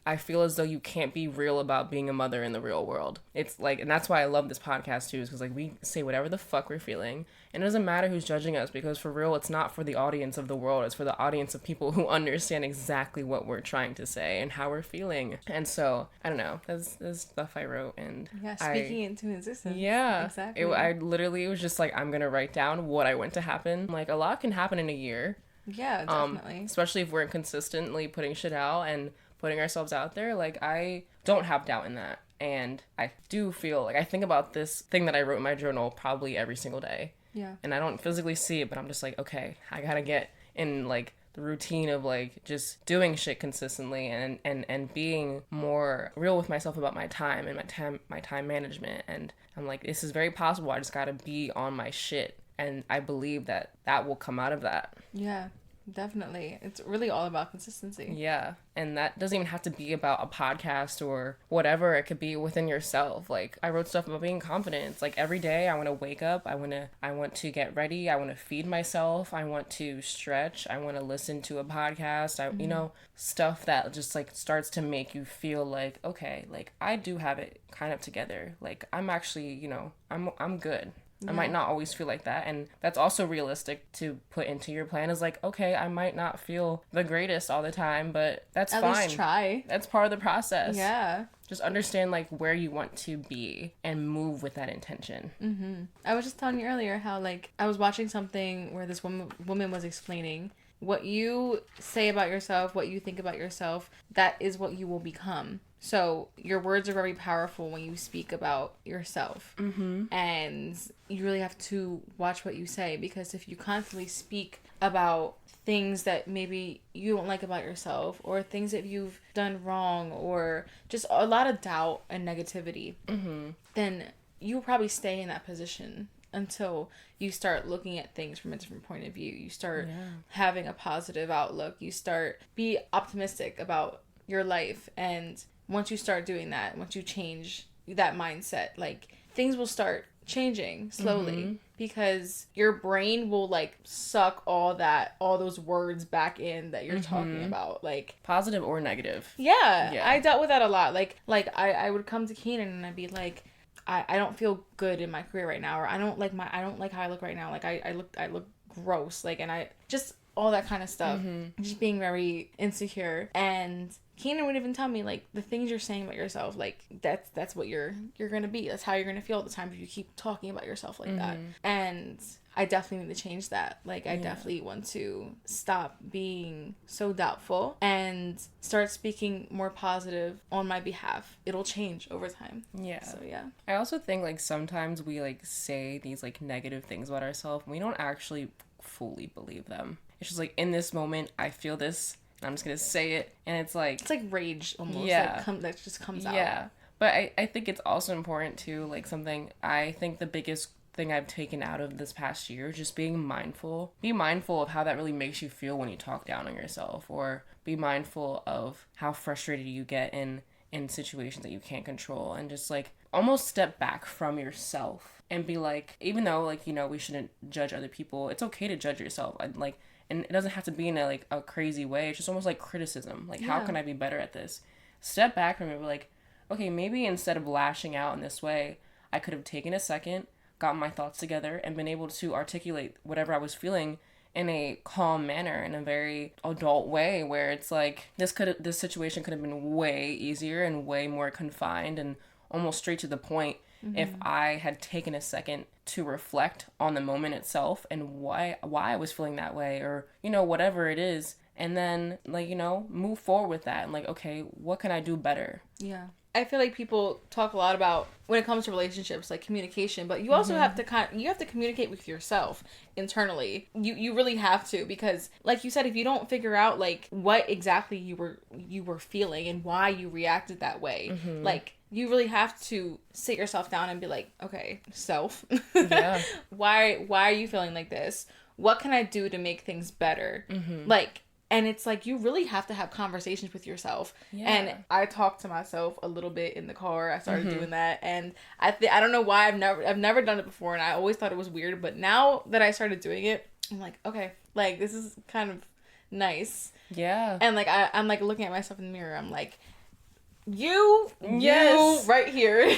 I feel as though you can't be real about being a mother in the real world. It's and that's why I love this podcast too, is because we say whatever the fuck we're feeling. And it doesn't matter who's judging us, because for real, it's not for the audience of the world. It's for the audience of people who understand exactly what we're trying to say and how we're feeling. And so, I don't know. That's stuff I wrote. And yeah, speaking into existence. Yeah. Exactly. I literally was just I'm going to write down what I want to happen. A lot can happen in a year. Yeah, definitely. Especially if we're consistently putting shit out and putting ourselves out there. I don't have doubt in that. And I do feel I think about this thing that I wrote in my journal probably every single day. Yeah. And I don't physically see it, but I'm just okay, I gotta get in the routine of just doing shit consistently and being more real with myself about my time and my time management. And I'm this is very possible. I just gotta be on my shit. And I believe that will come out of that. Yeah. Definitely. It's really all about consistency. Yeah. And that doesn't even have to be about a podcast or whatever. It could be within yourself. I wrote stuff about being confident. It's every day I want to wake up. I want to get ready. I want to feed myself. I want to stretch. I want to listen to a podcast. Stuff that just starts to make you feel okay, I do have it kind of together. I'm actually, I'm good. Yeah. I might not always feel like that, and that's also realistic to put into your plan, is okay, I might not feel the greatest all the time, but that's fine. At least try. That's part of the process. Yeah. Just understand where you want to be and move with that intention. Mm-hmm. I was just telling you earlier how I was watching something where this woman was explaining what you say about yourself, what you think about yourself, that is what you will become. So your words are very powerful when you speak about yourself. Mm-hmm. And you really have to watch what you say, because if you constantly speak about things that maybe you don't like about yourself, or things that you've done wrong, or just a lot of doubt and negativity, mm-hmm. then you'll probably stay in that position until you start looking at things from a different point of view. You start having a positive outlook. You start be optimistic about your life. And once you start doing that, once you change that mindset, things will start changing slowly, mm-hmm. because your brain will like suck all those words back in that you're talking about, like positive or negative. Yeah, I dealt with that a lot. Like I would come to Keenan and I'd be like, I don't feel good in my career right now, or I don't like how I look right now. Like I look gross. Like, and I just all that kind of stuff. Just being very insecure. And Keenan would even tell me, like, the things you're saying about yourself, like that's what you're gonna be. That's how you're gonna feel all the time if you keep talking about yourself like that. And I definitely need to change that. Like, I definitely want to stop being so doubtful and start speaking more positive on my behalf. It'll change over time. Yeah. So, yeah. I also think, like, sometimes we, like, say these, like, negative things about ourselves, and we don't actually fully believe them. It's just, like, in this moment, I feel this, and I'm just gonna say it, and it's, like... It's, like, rage, almost. Yeah. Like, that just comes out. Yeah. But I think it's also important, too, like, I think the biggest thing I've taken out of this past year, just being mindful. Be mindful of how that really makes you feel when you talk down on yourself, or be mindful of how frustrated you get in situations that you can't control, and just like almost step back from yourself and be like, even though like, you know, we shouldn't judge other people, it's okay to judge yourself. And it doesn't have to be in a crazy way. It's just almost like criticism. Like, how can I be better at this? Step back from it. Be like, okay, maybe instead of lashing out in this way, I could have taken a second, gotten my thoughts together, and been able to articulate whatever I was feeling in a calm manner, in a very adult way, where it's like, this situation could have been way easier and way more confined and almost straight to the point if I had taken a second to reflect on the moment itself and why I was feeling that way, or, you know, whatever it is, and then, like, you know, move forward with that and like, okay, what can I do better? Yeah. I feel like people talk a lot about, when it comes to relationships, like communication, but you also have to you have to communicate with yourself internally. You really have to, because like you said, if you don't figure out like what exactly you were feeling and why you reacted that way, like you really have to sit yourself down and be like, okay, self, why are you feeling like this? What can I do to make things better? Like, and it's like, you really have to have conversations with yourself. Yeah. And I talked to myself a little bit in the car. I started doing that. And I don't know why I've never done it before. And I always thought it was weird. But now that I started doing it, I'm like, okay, like, this is kind of nice. Yeah. And like, I'm like looking at myself in the mirror. I'm like, you right here.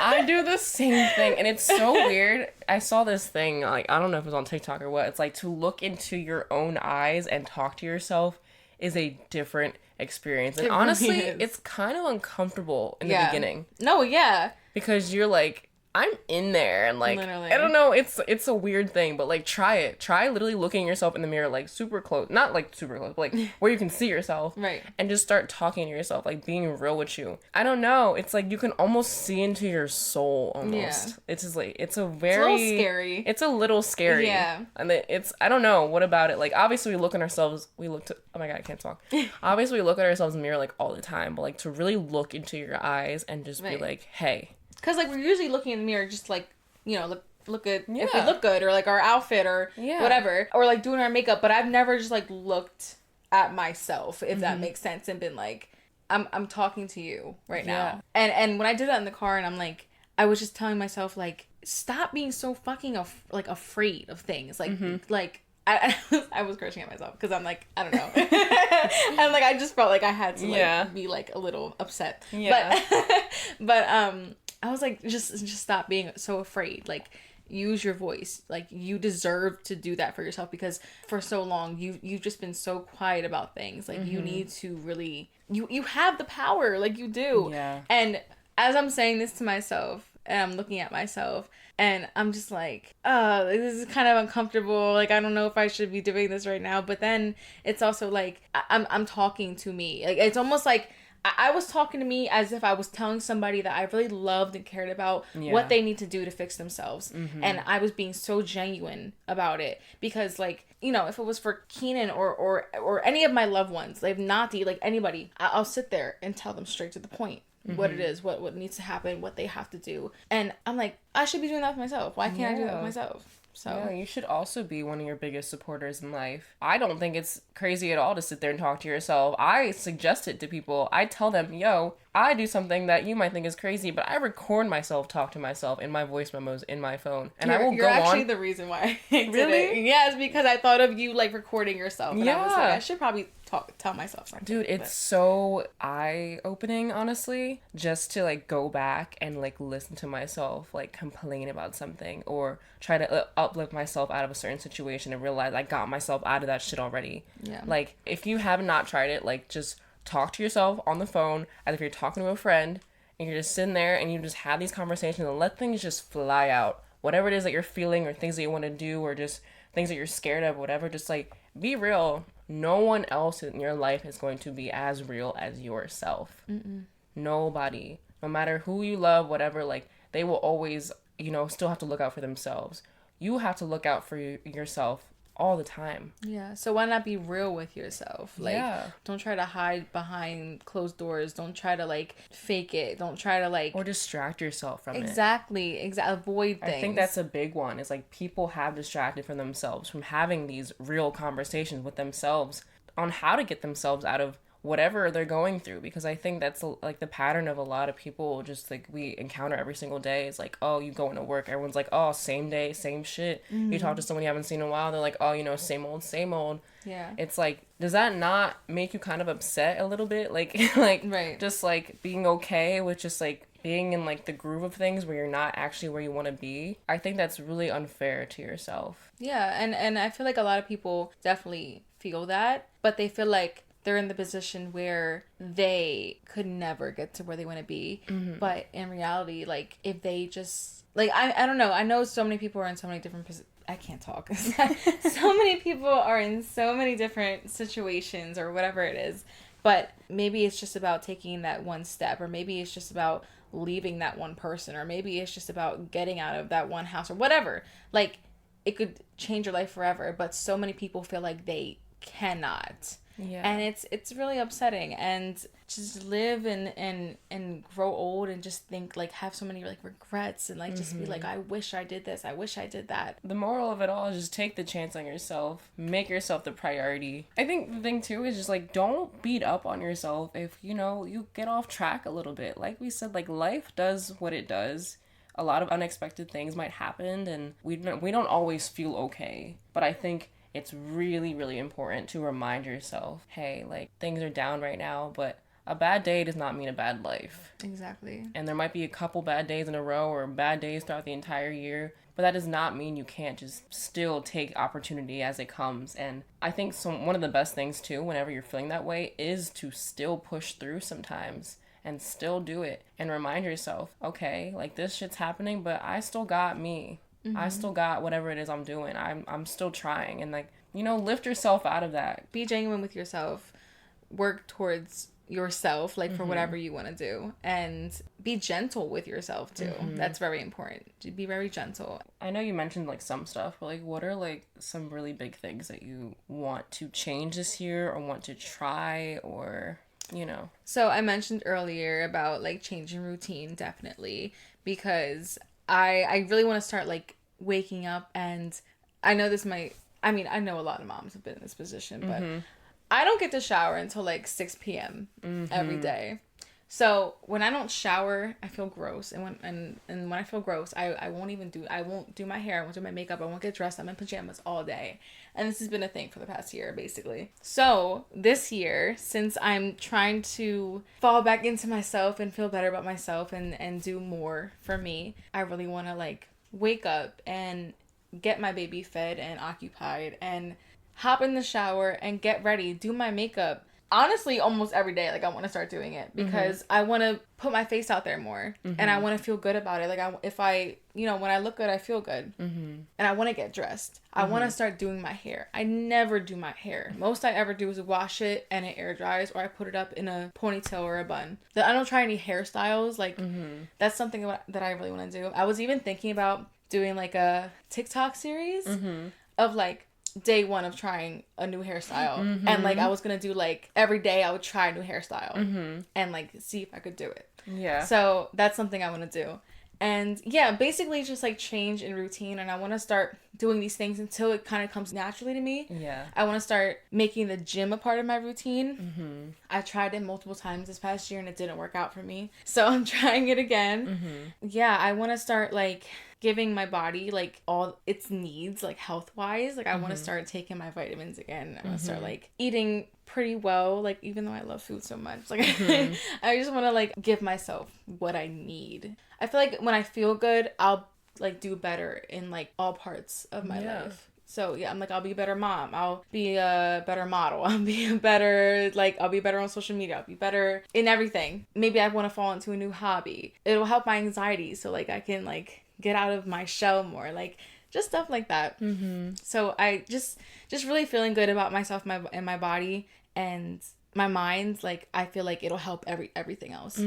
I do the same thing, and it's so weird. I saw this thing, like, I don't know if it was on TikTok or what. It's like, to look into your own eyes and talk to yourself is a different experience. And honestly, it's kind of uncomfortable in the beginning. No, yeah. Because you're like, I'm in there, and like, literally. I don't know, it's a weird thing, but like, try it. Try literally looking yourself in the mirror, like super close, not like super close, but like where you can see yourself, right? And just start talking to yourself, like being real with you. I don't know, it's like you can almost see into your soul almost. Yeah. It's just like, it's a little scary. It's a little scary. Yeah. And it's, I don't know, what about it? Like, obviously we look at ourselves, oh my god, I can't talk. Obviously we look at ourselves in the mirror like all the time, but like to really look into your eyes and just be like, hey. Because, like, we're usually looking in the mirror just, like, you know, look at if we look good, or, like, our outfit, or whatever. Or, like, doing our makeup. But I've never just, like, looked at myself, if that makes sense, and been like, I'm talking to you right now. And when I did that in the car, and I'm like, I was just telling myself, like, stop being so fucking, afraid of things. Like, like... I was cursing at myself because I'm like, I don't know. And like, I just felt like I had to like be like a little upset. Yeah. But I was like, just stop being so afraid. Like, use your voice. Like, you deserve to do that for yourself, because for so long you've just been so quiet about things. Like, you need to really, you have the power. Like, you do. Yeah. And as I'm saying this to myself, and I'm looking at myself, and I'm just like, oh, this is kind of uncomfortable. Like, I don't know if I should be doing this right now. But then it's also like, I'm talking to me. Like, it's almost like I was talking to me as if I was telling somebody that I really loved and cared about what they need to do to fix themselves. And I was being so genuine about it, because, like, you know, if it was for Keenan or any of my loved ones, like Nati, like anybody, I'll sit there and tell them straight to the point. What it is, what needs to happen, what they have to do. And I'm like, I should be doing that for myself. Why can't I do that for myself? So yeah, you should also be one of your biggest supporters in life. I don't think it's crazy at all to sit there and talk to yourself. I suggest it to people. I tell them, yo, I do something that you might think is crazy, but I record myself talk to myself in my voice memos in my phone. And I will you're go actually on. the reason why I did Really? it. Yes, because I thought of you like recording yourself, and I was like, Yeah. I should probably tell myself something. Dude, it's so eye-opening, honestly, just to like go back and like listen to myself like complain about something or try to uplift myself out of a certain situation and realize I got myself out of that shit already. Yeah. Like, if you have not tried it, like, just talk to yourself on the phone as if you're talking to a friend, and you're just sitting there and you just have these conversations and let things just fly out. Whatever it is that you're feeling or things that you want to do or just things that you're scared of, whatever, just like be real. No one else in your life is going to be as real as yourself. Nobody. No matter who you love, whatever, like, they will always, still have to look out for themselves. You have to look out for yourself all the time. Yeah. So why not be real with yourself? Like, Yeah. don't try to hide behind closed doors. Don't try to like fake it. Don't try to like Or distract yourself from it. exactly. Avoid things. I think that's a big one. It's like people have distracted from themselves from having these real conversations with themselves on how to get themselves out of whatever they're going through, because I think that's like the pattern of a lot of people just like we encounter every single day. It's like, oh, you go into work, everyone's like, oh, same day, same shit. You talk to someone you haven't seen in a while, they're like, oh, same old, same old. Yeah. It's like, does that not make you kind of upset a little bit? Like like Right. just like being okay with just like being in like the groove of things where you're not actually where you want to be. I think that's really unfair to yourself. Yeah, and I feel like a lot of people definitely feel that, but they feel like they're in the position where they could never get to where they want to be. But in reality, like, if they just, like, I don't know. I know so many people are in so many different I can't talk. So many people are in so many different situations or whatever it is. But maybe it's just about taking that one step, or maybe it's just about leaving that one person, or maybe it's just about getting out of that one house or whatever. Like, it could change your life forever, but so many people feel like they cannot. Yeah. And it's really upsetting, and just live and grow old and just think like have so many like regrets and like just be like, I wish I did this, I wish I did that. The moral of it all is just take the chance on yourself. Make yourself the priority. I think the thing too is just like don't beat up on yourself if you get off track a little bit. Like we said, like life does what it does. A lot of unexpected things might happen and we don't always feel okay. But I think it's really, really important to remind yourself, hey, like, things are down right now, but a bad day does not mean a bad life. Exactly. And there might be a couple bad days in a row or bad days throughout the entire year, but that does not mean you can't just still take opportunity as it comes. And I think one of the best things, too, whenever you're feeling that way, is to still push through sometimes and still do it and remind yourself, okay, like, this shit's happening, but I still got me. I still got whatever it is I'm doing. I'm still trying. And, like, lift yourself out of that. Be genuine with yourself. Work towards yourself, like, for whatever you want to do. And be gentle with yourself, too. That's very important. To be very gentle. I know you mentioned, like, some stuff, but, like, what are, like, some really big things that you want to change this year or want to try or, So I mentioned earlier about, like, changing routine, definitely. Because I really want to start like waking up, and I know I know a lot of moms have been in this position, but I don't get to shower until like 6 p.m. Every day. So when I don't shower, I feel gross, and when I feel gross, I won't do my hair, I won't do my makeup, I won't get dressed. I'm in pajamas all day, and this has been a thing for the past year, basically. So this year, since I'm trying to fall back into myself and feel better about myself and do more for me, I really want to like wake up and get my baby fed and occupied and hop in the shower and get ready, do my makeup. Honestly, almost every day, like, I want to start doing it because I want to put my face out there more, and I want to feel good about it. Like, when I look good, I feel good, and I want to get dressed. I want to start doing my hair. I never do my hair. Most I ever do is wash it and it air dries, or I put it up in a ponytail or a bun. I don't try any hairstyles. Like, that's something that I really want to do. I was even thinking about doing like a TikTok series of like day one of trying a new hairstyle, and like I was gonna do like every day I would try a new hairstyle and like see if I could do it. Yeah. So that's something I want to do. And yeah, basically just like change in routine, and I want to start doing these things until it kind of comes naturally to me. Yeah. I want to start making the gym a part of my routine. Mm-hmm. I tried it multiple times this past year and it didn't work out for me. So I'm trying it again. Mm-hmm. Yeah, I want to start like giving my body like all its needs, like health wise. Like I want to start taking my vitamins again. I want to start like eating pretty well, like even though I love food so much, like I just want to like give myself what I need. I feel like when I feel good, I'll like do better in like all parts of my life. So yeah, I'm like, I'll be a better mom. I'll be a better model. I'll be a better, like, I'll be better on social media. I'll be better in everything. Maybe I want to fall into a new hobby. It'll help my anxiety. So like I can like get out of my shell more, like just stuff like that. So I just really feeling good about myself, and my body and my mind. Like I feel like it'll help everything else.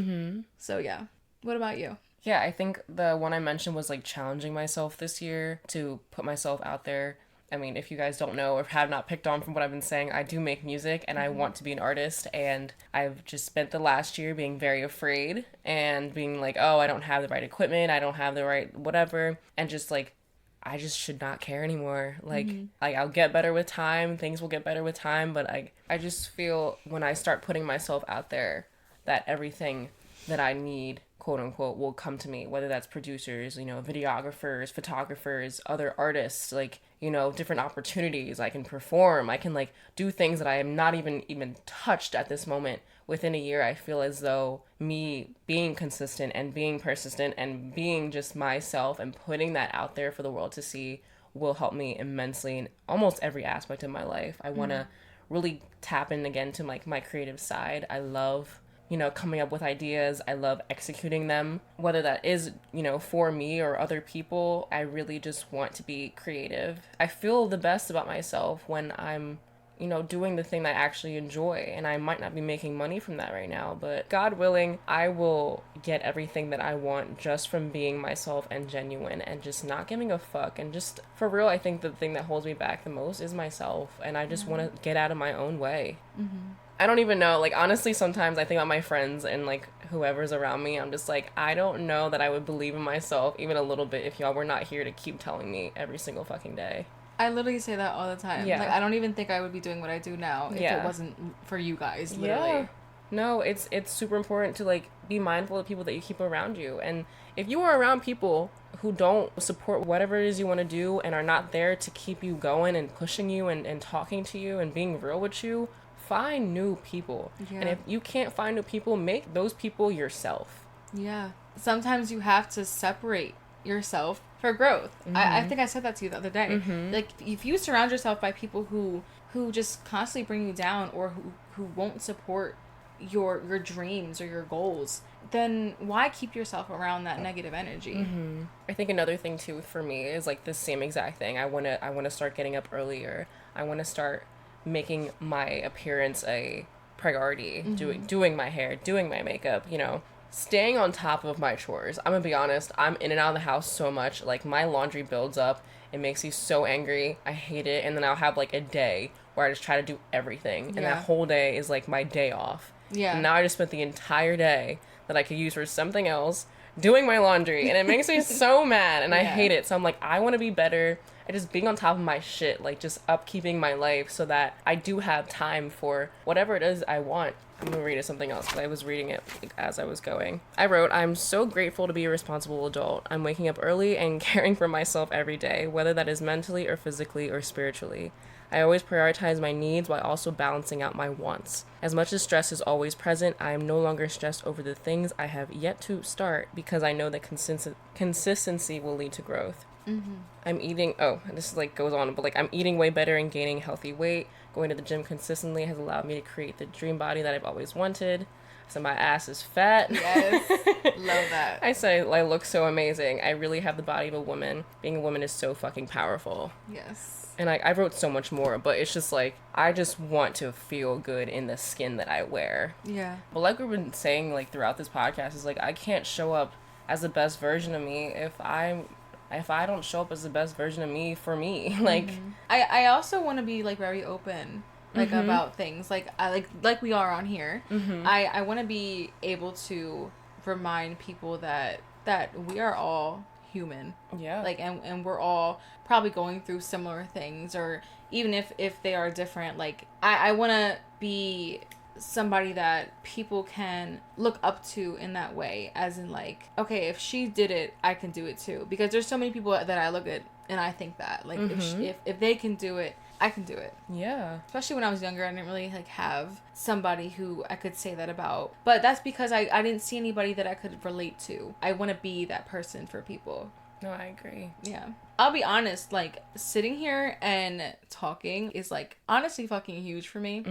So yeah. What about you? Yeah, I think the one I mentioned was like challenging myself this year to put myself out there. I mean, if you guys don't know or have not picked on from what I've been saying, I do make music and I want to be an artist, and I've just spent the last year being very afraid and being like, oh, I don't have the right equipment, I don't have the right whatever, and just like, I just should not care anymore. Like, I'll get better with time, things will get better with time, but I just feel when I start putting myself out there that everything that I need, quote unquote, will come to me, whether that's producers, you know, videographers, photographers, other artists, like, you know, different opportunities. I can perform, I can like do things that I am not even touched at this moment. Within a year, I feel as though me being consistent and being persistent and being just myself and putting that out there for the world to see will help me immensely in almost every aspect of my life. I want to really tap in again to like my creative side. I love, you know, coming up with ideas. I love executing them, whether that is, you know, for me or other people. I really just want to be creative. I feel the best about myself when I'm, you know, doing the thing that I actually enjoy, and I might not be making money from that right now, but God willing, I will get everything that I want just from being myself and genuine and just not giving a fuck. And just for real, I think the thing that holds me back the most is myself, and I just want to get out of my own way. I don't even know, like, honestly, sometimes I think about my friends and, like, whoever's around me. I'm just like, I don't know that I would believe in myself even a little bit if y'all were not here to keep telling me every single fucking day. I literally say that all the time. Yeah. Like, I don't even think I would be doing what I do now if it wasn't for you guys, literally. Yeah. No, it's super important to, like, be mindful of people that you keep around you. And if you are around people who don't support whatever it is you want to do and are not there to keep you going and pushing you and talking to you and being real with you, find new people. Yeah. And if you can't find new people, make those people yourself. Yeah. Sometimes you have to separate yourself for growth. I think I said that to you the other day. Like, if you surround yourself by people who just constantly bring you down or who won't support your dreams or your goals, then why keep yourself around that negative energy? I think another thing too for me is like the same exact thing. I want to start getting up earlier. I want to start making my appearance a priority, doing my hair, doing my makeup, you know, staying on top of my chores. I'm gonna be honest, I'm in and out of the house so much. Like, my laundry builds up. It makes me so angry. I hate it. And then I'll have like a day where I just try to do everything. And that whole day is like my day off. Yeah. And now I just spent the entire day that I could use for something else doing my laundry. And it makes me so mad. And I hate it. So I'm like, I want to be better at just being on top of my shit. Like, just upkeeping my life so that I do have time for whatever it is I want. I'm gonna read it something else because I was reading it as I was going. I wrote, I'm so grateful to be a responsible adult. I'm waking up early and caring for myself every day, whether that is mentally or physically or spiritually. I always prioritize my needs while also balancing out my wants. As much as stress is always present, I am no longer stressed over the things I have yet to start because I know that consistency will lead to growth. I'm eating, this is like goes on, but like I'm eating way better and gaining healthy weight. Going to the gym consistently has allowed me to create the dream body that I've always wanted. So my ass is fat. Yes, love that. I say I look so amazing. I really have the body of a woman. Being a woman is so fucking powerful. Yes. And I wrote so much more, but it's just like, I just want to feel good in the skin that I wear. Yeah. But like we've been saying like throughout this podcast, is like, I can't show up as the best version of me if I don't show up as the best version of me for me. Like, I also want to be like very open, like about things, like I like we are on here. I want to be able to remind people that we are all human. Yeah. Like, and we're all probably going through similar things, or even if they are different. Like, I want to be somebody that people can look up to in that way, as in like, okay, if she did it, I can do it too. Because there's so many people that I look at and I think that, like, if they can do it, I can do it. Yeah. Especially when I was younger, I didn't really like have somebody who I could say that about. But that's because I didn't see anybody that I could relate to. I want to be that person for people. No, I agree. Yeah. I'll be honest, like, sitting here and talking is, like, honestly fucking huge for me.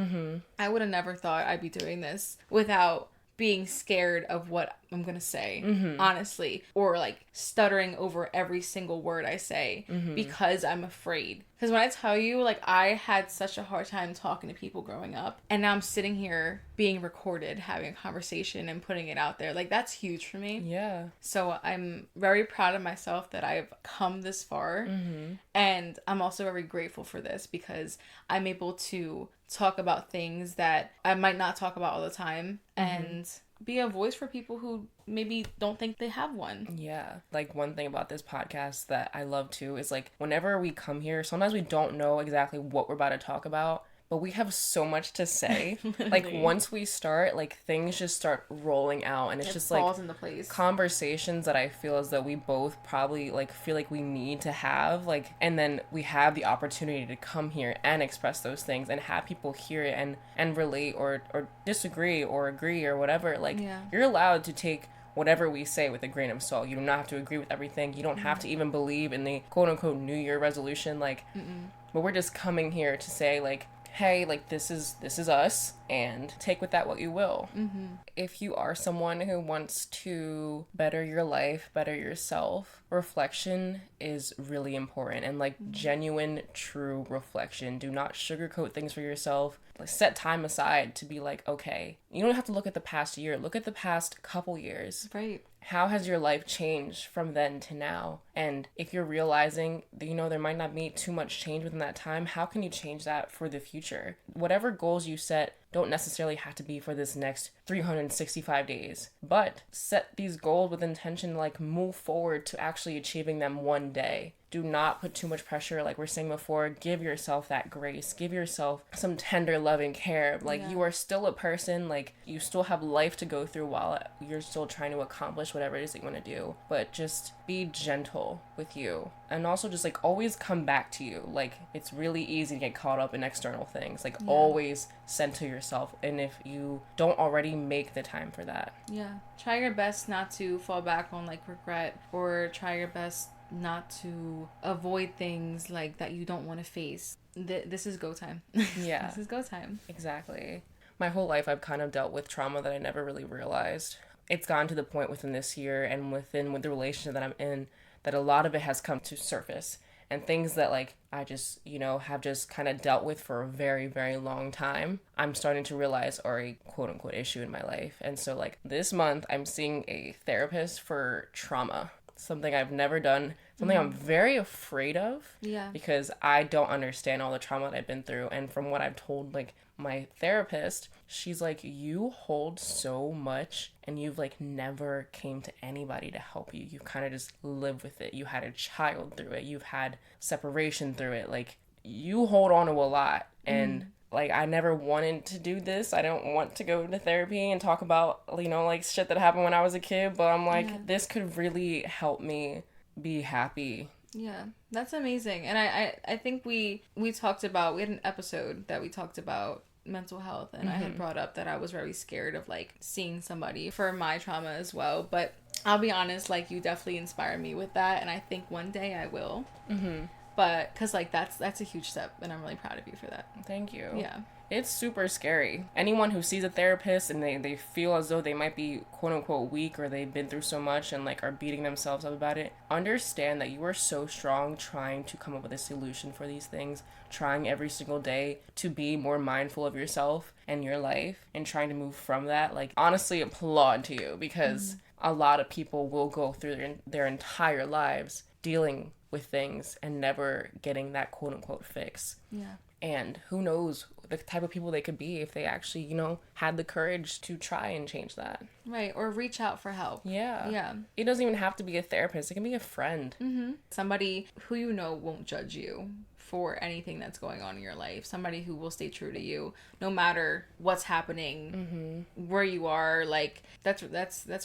I would have never thought I'd be doing this without being scared of what I'm gonna say, honestly, or like stuttering over every single word I say because I'm afraid. Because when I tell you, like, I had such a hard time talking to people growing up, and now I'm sitting here being recorded, having a conversation and putting it out there. Like, that's huge for me. Yeah. So I'm very proud of myself that I've come this far, and I'm also very grateful for this because I'm able to talk about things that I might not talk about all the time, and be a voice for people who maybe don't think they have one. Yeah. Like, one thing about this podcast that I love too is, like, whenever we come here, sometimes we don't know exactly what we're about to talk about, but we have so much to say. Like, once we start, like, things just start rolling out, and it's just falls like into place. Conversations that I feel as though we both probably like feel like we need to have, like, and then we have the opportunity to come here and express those things and have people hear it and relate or disagree or agree or whatever. Like, you're allowed to take whatever we say with a grain of salt. You do not have to agree with everything. You don't have to even believe in the quote-unquote New Year resolution, like, but we're just coming here to say, like, hey, like, this is us, and take with that what you will. If you are someone who wants to better your life, better yourself, reflection is really important, and, like, genuine, true reflection. Do not sugarcoat things for yourself. Like, set time aside to be like, okay, you don't have to look at the past year. Look at the past couple years. Right. How has your life changed from then to now? And if you're realizing that, you know, there might not be too much change within that time, how can you change that for the future? Whatever goals you set don't necessarily have to be for this next 365 days, but set these goals with intention to, like, move forward to actually achieving them one day. Do not put too much pressure. Like we're saying before, give yourself that grace. Give yourself some tender loving care. Like, you are still a person. Like, you still have life to go through while you're still trying to accomplish whatever it is that you want to do. But just be gentle with you. And also just, like, always come back to you. Like, it's really easy to get caught up in external things. Like, always center yourself. And if you don't already, make the time for that. Yeah. Try your best not to fall back on, like, regret, or try your best not to avoid things like that you don't want to face. This is go time. Yeah. This is go time. Exactly. My whole life I've kind of dealt with trauma that I never really realized. It's gotten to the point within this year and with the relationship that I'm in that a lot of it has come to surface, and things that, like, I just, you know, have just kind of dealt with for a very, very long time, I'm starting to realize are a quote-unquote issue in my life. And so, like, this month I'm seeing a therapist for trauma. Something I've never done, something I'm very afraid of, because I don't understand all the trauma that I've been through. And from what I've told, like, my therapist, she's like, you hold so much and you've, like, never came to anybody to help you. You've kind of just lived with it. You had a child through it. You've had separation through it. Like, you hold on to a lot. And like, I never wanted to do this. I don't want to go to therapy and talk about, you know, like, shit that happened when I was a kid. But I'm like, this could really help me be happy. Yeah, that's amazing. And I think we talked about, we had an episode that we talked about mental health, and I had brought up that I was very scared of, like, seeing somebody for my trauma as well. But I'll be honest, like, you definitely inspired me with that, and I think one day I will. But because, like, that's a huge step, and I'm really proud of you for that. Thank you. Yeah. It's super scary. Anyone who sees a therapist and they feel as though they might be quote-unquote weak, or they've been through so much and, like, are beating themselves up about it, understand that you are so strong trying to come up with a solution for these things, trying every single day to be more mindful of yourself and your life and trying to move from that. Like, honestly, applaud to you, because a lot of people will go through their entire lives dealing with things and never getting that quote-unquote fix. Yeah. And who knows the type of people they could be if they actually, you know, had the courage to try and change that. Right, or reach out for help. Yeah. Yeah. It doesn't even have to be a therapist. It can be a friend. Mm-hmm. Somebody who you know won't judge you for anything that's going on in your life. Somebody who will stay true to you no matter what's happening, where you are. Like, that's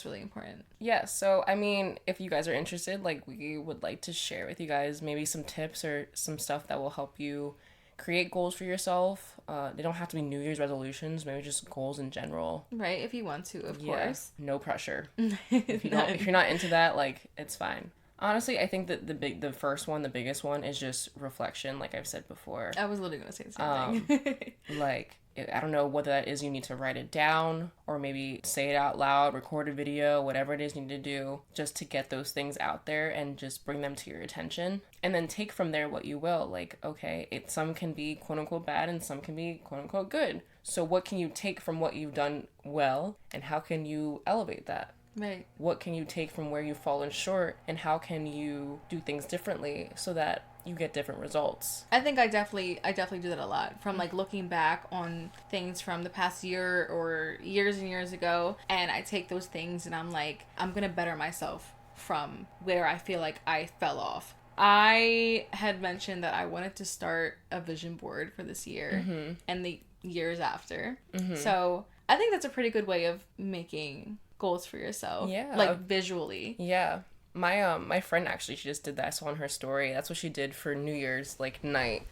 really important. Yeah, so I mean, if you guys are interested, like, we would like to share with you guys maybe some tips or some stuff that will help you create goals for yourself. They don't have to be New Year's resolutions, maybe just goals in general. Right, if you want to, of course. No pressure. If you're not into that, like, it's fine. Honestly, I think that the biggest one is just reflection, like I've said before. I was literally gonna say the same thing. Like, I don't know what that is. You need to write it down, or maybe say it out loud, record a video, whatever it is you need to do, just to get those things out there and just bring them to your attention. And then take from there what you will. Like, okay, some can be quote unquote bad and some can be quote unquote good. So what can you take from what you've done well, and how can you elevate that? Right. What can you take from where you've fallen short, and how can you do things differently so that you get different results? I think I definitely do that a lot, from like looking back on things from the past year or years and years ago, and I take those things and I'm like, I'm gonna better myself from where I feel like I fell off. I had mentioned that I wanted to start a vision board for this year and the years after. So I think that's a pretty good way of making goals for yourself. Yeah. Like, visually. Yeah. My friend, actually, she just did that. I saw on her story. That's what she did for New Year's, like, night.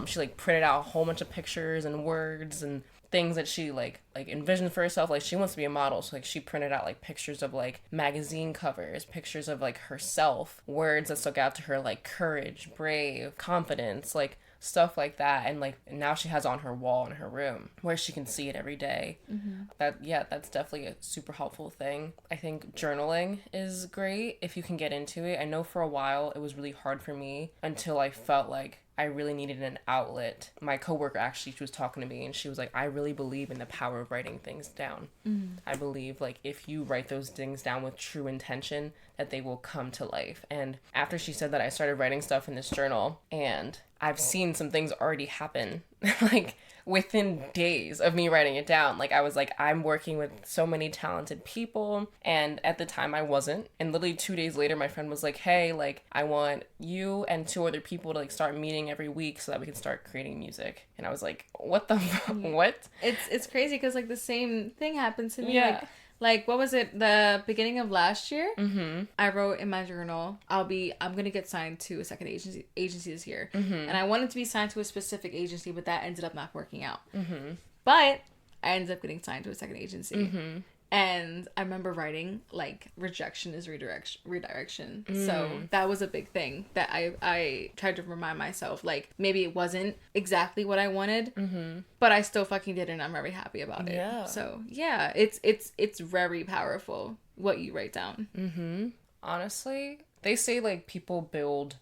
She, like, printed out a whole bunch of pictures and words and things that she, like envisioned for herself. Like, she wants to be a model, so, like, she printed out, like, pictures of, like, magazine covers, pictures of, like, herself, words that stuck out to her, like, courage, brave, confidence, like, stuff like that. And, like, now she has on her wall in her room where she can see it every day. That's definitely a super helpful thing. I think journaling is great if you can get into it. I know for a while it was really hard for me until I felt like I really needed an outlet. My coworker, actually, she was talking to me and she was like, I really believe in the power of writing things down. I believe, like, if you write those things down with true intention, that they will come to life. And after she said that, I started writing stuff in this journal, and I've seen some things already happen, like, within days of me writing it down. Like, I was like, I'm working with so many talented people, and at the time I wasn't. And literally 2 days later, my friend was like, hey, like, I want you and 2 other people to, like, start meeting every week so that we can start creating music. And I was like, what the what? It's crazy because, like, the same thing happened to me. Yeah. Like, what was it? The beginning of last year, I wrote in my journal, I'm going to get signed to a second agency this year. And I wanted to be signed to a specific agency, but that ended up not working out. But I ended up getting signed to a second agency. And I remember writing, like, rejection is redirection. So that was a big thing that I tried to remind myself. Like, maybe it wasn't exactly what I wanted, but I still fucking did it, and I'm very happy about it. Yeah. So, yeah, it's very powerful what you write down. Honestly, they say, like, people build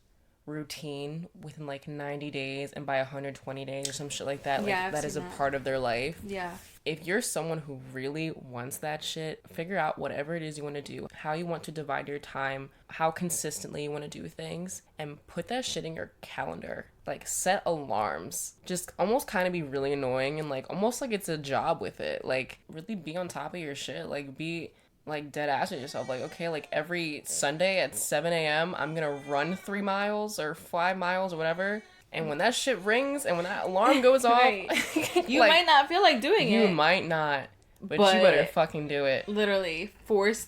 routine within, like, 90 days, and by 120 days or some shit like that. Like, yeah, that is a part of their life. Yeah. If you're someone who really wants that shit, figure out whatever it is you want to do, how you want to divide your time, how consistently you want to do things, and put that shit in your calendar. Like, set alarms. Just almost kind of be really annoying and, like, almost like it's a job with it. Like, really be on top of your shit. Like, be, like, dead ass with yourself. Like, okay, like, every Sunday at 7 a.m. I'm gonna run 3 miles or 5 miles or whatever. And when that shit rings and when that alarm goes off, you like, might not feel like doing it. You might not, but you better fucking do it. Literally,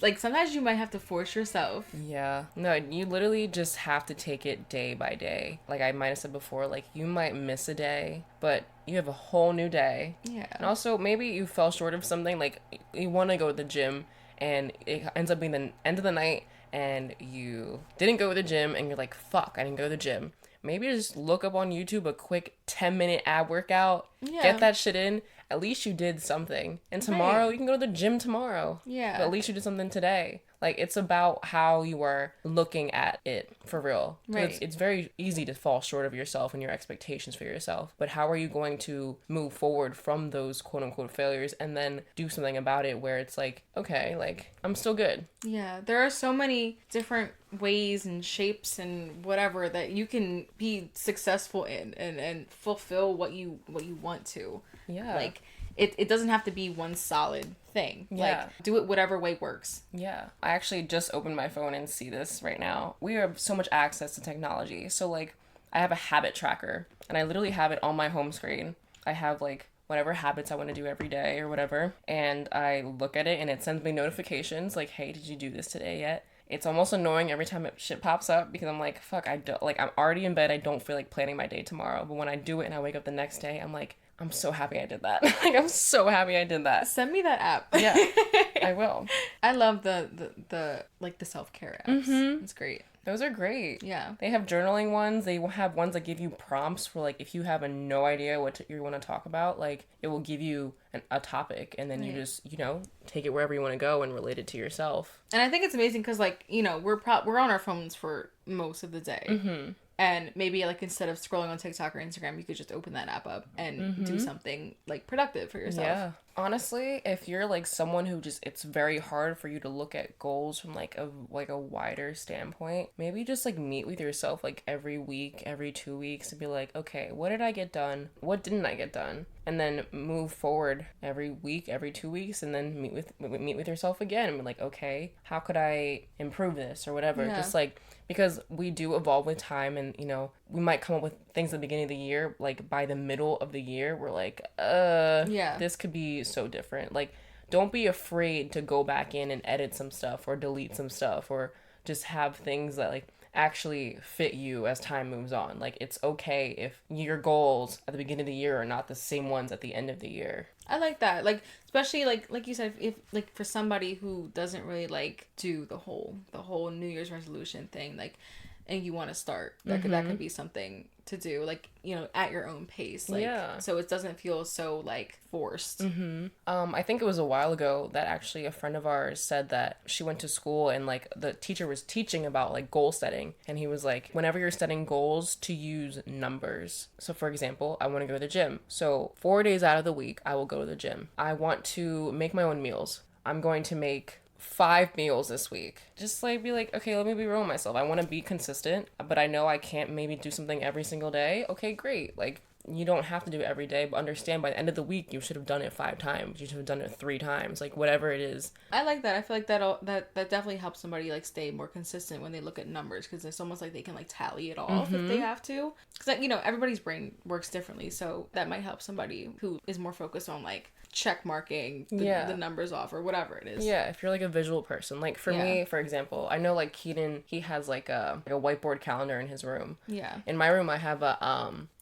like, sometimes you might have to force yourself. Yeah. No, you literally just have to take it day by day. Like I might have said before, like, you might miss a day, but you have a whole new day. Yeah. And also, maybe you fell short of something, like, you want to go to the gym, and it ends up being the end of the night, and you didn't go to the gym, and you're like, fuck, I didn't go to the gym. Maybe just look up on YouTube a quick 10-minute ab workout. Yeah. Get that shit in. At least you did something. And tomorrow, you can go to the gym tomorrow. Yeah. But at least you did something today. Like, it's about how you are looking at it, for real. Right. It's very easy to fall short of yourself and your expectations for yourself. But how are you going to move forward from those quote-unquote failures and then do something about it where it's like, okay, like, I'm still good. Yeah. There are so many different ways and shapes and whatever that you can be successful in and fulfill what you want to. Yeah. Like it doesn't have to be one solid thing. Yeah. Like do it whatever way works. Yeah. I actually just opened my phone and see this right now. We have so much access to technology. So like I have a habit tracker and I literally have it on my home screen. I have like whatever habits I want to do every day or whatever, and I look at it and it sends me notifications like, hey, did you do this today yet? It's almost annoying every time shit pops up because I'm like, fuck, I don't, like, I'm already in bed, I don't feel like planning my day tomorrow, but when I do it and I wake up the next day, I'm like, I'm so happy I did that. Like, I'm so happy I did that. Send me that app. Yeah, I will. I love the like the self-care apps. Mm-hmm. It's great. Those are great. Yeah. They have journaling ones. They will have ones that give you prompts for, like, if you have no idea what you want to talk about, like, it will give you a topic, and then you just, you know, take it wherever you want to go and relate it to yourself. And I think it's amazing because, like, you know, we're on our phones for most of the day. Mm-hmm. And maybe, like, instead of scrolling on TikTok or Instagram, you could just open that app up and do something, like, productive for yourself. Yeah. Honestly, if you're, like, someone who just, it's very hard for you to look at goals from, like a wider standpoint, maybe just, like, meet with yourself, like, every week, every 2 weeks, and be like, okay, what did I get done? What didn't I get done? And then move forward every week, every 2 weeks, and then meet with yourself again and be like, okay, how could I improve this or whatever? Yeah. Just, like, because we do evolve with time, and, you know, we might come up with things at the beginning of the year, like, by the middle of the year, we're like, this could be so different. Like, don't be afraid to go back in and edit some stuff or delete some stuff or just have things that, like, actually fit you as time moves on. Like, it's okay if your goals at the beginning of the year are not the same ones at the end of the year. I like that. Like, especially like you said, if like for somebody who doesn't really like do the whole New Year's resolution thing, like, and you want to start, that could be something to do, like, you know, at your own pace, like, so it doesn't feel so, like, forced. I think it was a while ago that actually a friend of ours said that she went to school and, like, the teacher was teaching about, like, goal setting, and he was like, whenever you're setting goals, to use numbers. So, for example, I want to go to the gym, so 4 days out of the week I will go to the gym. I want to make my own meals. I'm going to make 5 meals this week. Just, like, be like, okay, let me be real with myself. I want to be consistent, but I know I can't maybe do something every single day. Okay, great. Like, you don't have to do it every day, but understand by the end of the week, you should have done it 5 times. You should have done it 3 times. Like, whatever it is. I like that. I feel like that definitely helps somebody, like, stay more consistent when they look at numbers, because it's almost like they can, like, tally it off if they have to. Because, you know, everybody's brain works differently, so that might help somebody who is more focused on, like, check marking the numbers off or whatever it is. Yeah, if you're, like, a visual person. Like, for me, for example, I know, like, Keaton, he has, like a whiteboard calendar in his room. Yeah. In my room, I have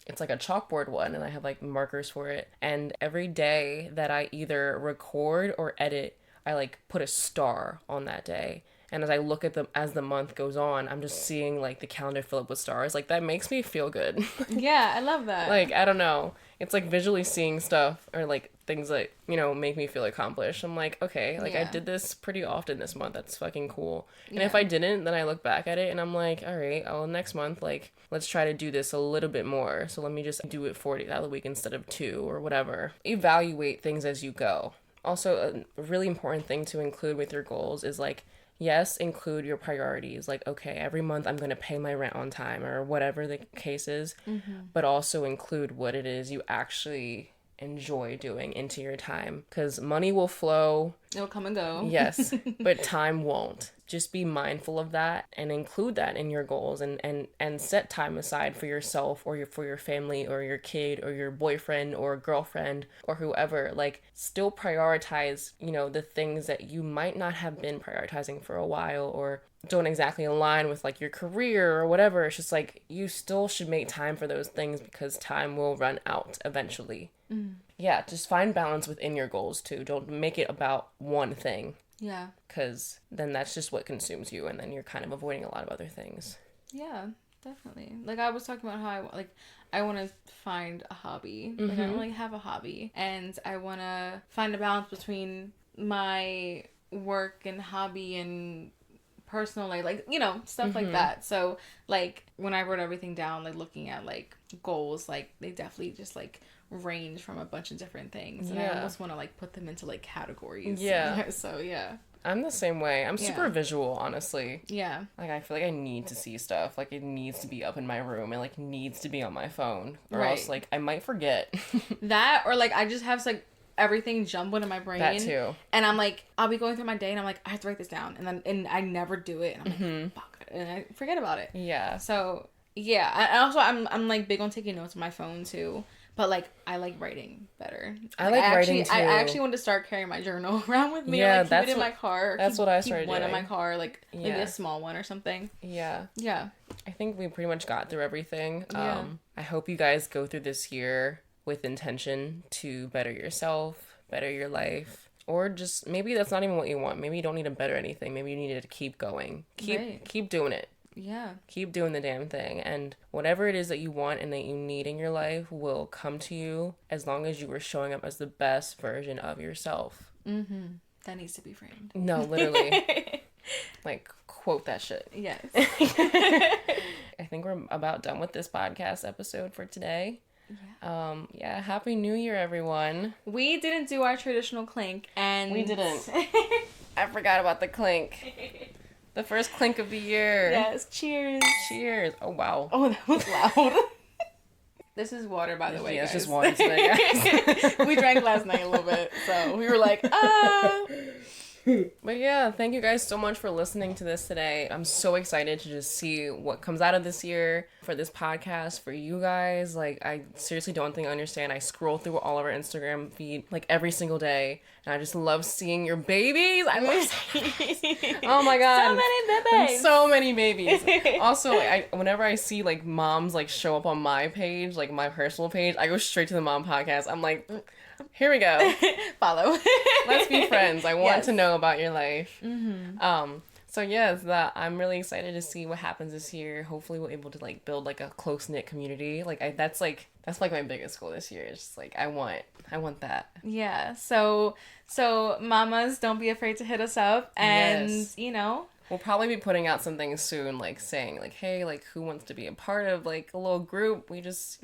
it's like a chalkboard one, and I have, like, markers for it. And every day that I either record or edit, I, like, put a star on that day. And as I look at as the month goes on, I'm just seeing, like, the calendar fill up with stars. Like, that makes me feel good. Yeah, I love that. Like, I don't know. It's, like, visually seeing stuff or, like, things that, you know, make me feel accomplished. I'm like, okay, like, I did this pretty often this month. That's fucking cool. And if I didn't, then I look back at it and I'm like, all right, well, next month, like, let's try to do this a little bit more. So let me just do it 40 out of the week instead of 2 or whatever. Evaluate things as you go. Also, a really important thing to include with your goals is, like, yes, include your priorities. Like, okay, every month I'm going to pay my rent on time or whatever the case is, but also include what it is you actually enjoy doing into your time, because money will flow. It'll come and go. Yes, but time won't. Just be mindful of that and include that in your goals, and set time aside for yourself or for your family or your kid or your boyfriend or girlfriend or whoever. Like, still prioritize, you know, the things that you might not have been prioritizing for a while or don't exactly align with, like, your career or whatever. It's just like, you still should make time for those things because time will run out eventually. Yeah, just find balance within your goals too. Don't make it about one thing. Yeah. Because then that's just what consumes you, and then you're kind of avoiding a lot of other things. Yeah, definitely. Like, I was talking about how I want to find a hobby. Like, I don't really have a hobby. And I want to find a balance between my work and hobby and personal life. Like, you know, stuff like that. So, like, when I wrote everything down, like, looking at, like, goals, like, they definitely just, like, range from a bunch of different things, and I almost want to, like, put them into, like, categories. Yeah. So yeah, I'm the same way. I'm super Yeah. visual, honestly. Yeah. Like, I feel like I need to see stuff. Like, it needs to be up in my room. It, like, needs to be on my phone. Or Right. else, like, I might forget. That, or like I just have like everything jumbled in my brain. That too. And I'm like, I'll be going through my day and I'm like, I have to write this down. And I never do it. And I'm Mm-hmm. like, fuck. And I forget about it. Yeah. So, yeah. I also, I'm like big on taking notes on my phone too. But like, I like writing better. I like writing too. I actually want to start carrying my journal around with me. Yeah, Like, keep that's it in what- my car. that's keep, what I keep started one in doing. my car, like maybe Yeah. a small one or something. Yeah. Yeah. I think we pretty much got through everything. Yeah. I hope you guys go through this year with intention to better yourself, better your life. Or just, maybe that's not even what you want. Maybe you don't need to better anything. Maybe you need to keep going. Keep doing it. Yeah. Keep doing the damn thing. And whatever it is that you want and that you need in your life will come to you as long as you are showing up as the best version of yourself. Mm-hmm. That needs to be framed. No, literally. Like, quote that shit. Yes. I think we're about done with this podcast episode for today. Yeah, Happy New Year, everyone. We didn't do our traditional clink, and We didn't. I forgot about the clink. The first clink of the year. Yes, cheers. Cheers. Oh, wow. Oh, that was loud. This is water, by the way, Yeah, guys. it's just water today, guys. We drank last night a little bit, so we were like, But yeah, thank you guys so much for listening to this today. I'm so excited to just see what comes out of this year for this podcast, for you guys. Like, I seriously don't think I understand. I scroll through all of our Instagram feed like every single day, and I just love seeing your babies. I love oh my god. So many babies. So many babies. Also, whenever I see like moms like show up on my page, like my personal page, I go straight to the mom podcast. I'm like, here we go. Follow. Let's be friends. I want Yes. to know about your life. Mm-hmm. So yes, I'm really excited to see what happens this year. Hopefully we're able to like build like a close-knit community. Like that's like my biggest goal this year. It's just like I want that. Yeah. So mamas, don't be afraid to hit us up, and Yes. you know. We'll probably be putting out something soon, like saying like, hey, like who wants to be a part of like a little group? We just,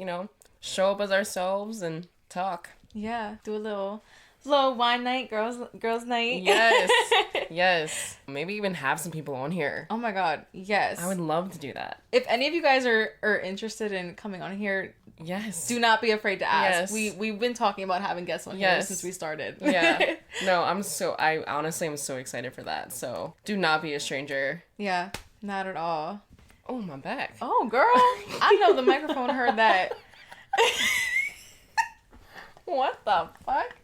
show up as ourselves and talk. Yeah, do a little wine night, girls night. Yes. Yes. Maybe even have some people on here. Oh my god, yes. I would love to do that. If any of you guys are interested in coming on here, Yes. do not be afraid to ask. Yes. We've been talking about having guests on here Yes. since we started. Yeah. No, I honestly am so excited for that. So do not be a stranger. Yeah, not at all. Oh, my back. Oh, girl. I know the microphone heard that. What the fuck?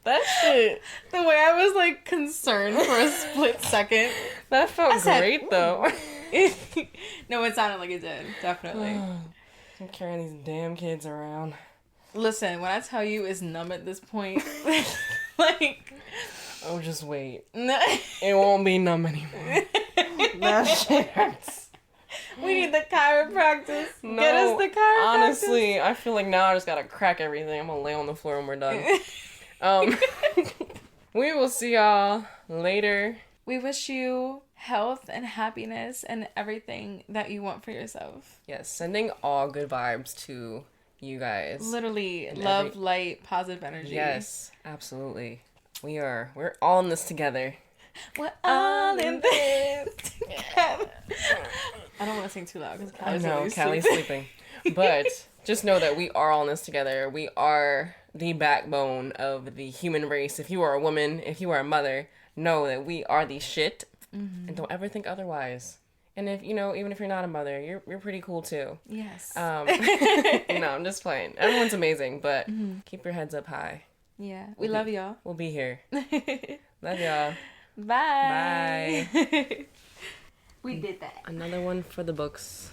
That shit. The way I was like concerned for a split second. That felt I said, great though. No, it sounded like it did. Definitely. I'm carrying these damn kids around. Listen, when I tell you it's numb at this point, like, Oh, just wait. no. It won't be numb anymore. That shit hurts. We need the chiropractors. No, Get us the chiropractors. honestly, I feel like now I just gotta crack everything. I'm gonna lay on the floor when we're done. We will see y'all later. We wish you health and happiness and everything that you want for yourself. Yes, sending all good vibes to you guys. Literally, And love, light, positive energy. Yes, absolutely. We're all in this together. We're all in this together. I don't want to sing too loud because I know, Callie's sleeping. But just know that we are all in this together. We are the backbone of the human race. If you are a woman, if you are a mother, know that we are the shit. And don't ever think otherwise. And if, even if you're not a mother, you're pretty cool too. Yes. No, I'm just playing. Everyone's amazing, but keep your heads up high. Yeah. We love y'all. We'll be here. Love y'all. Bye. Bye. We did that. Another one for the books.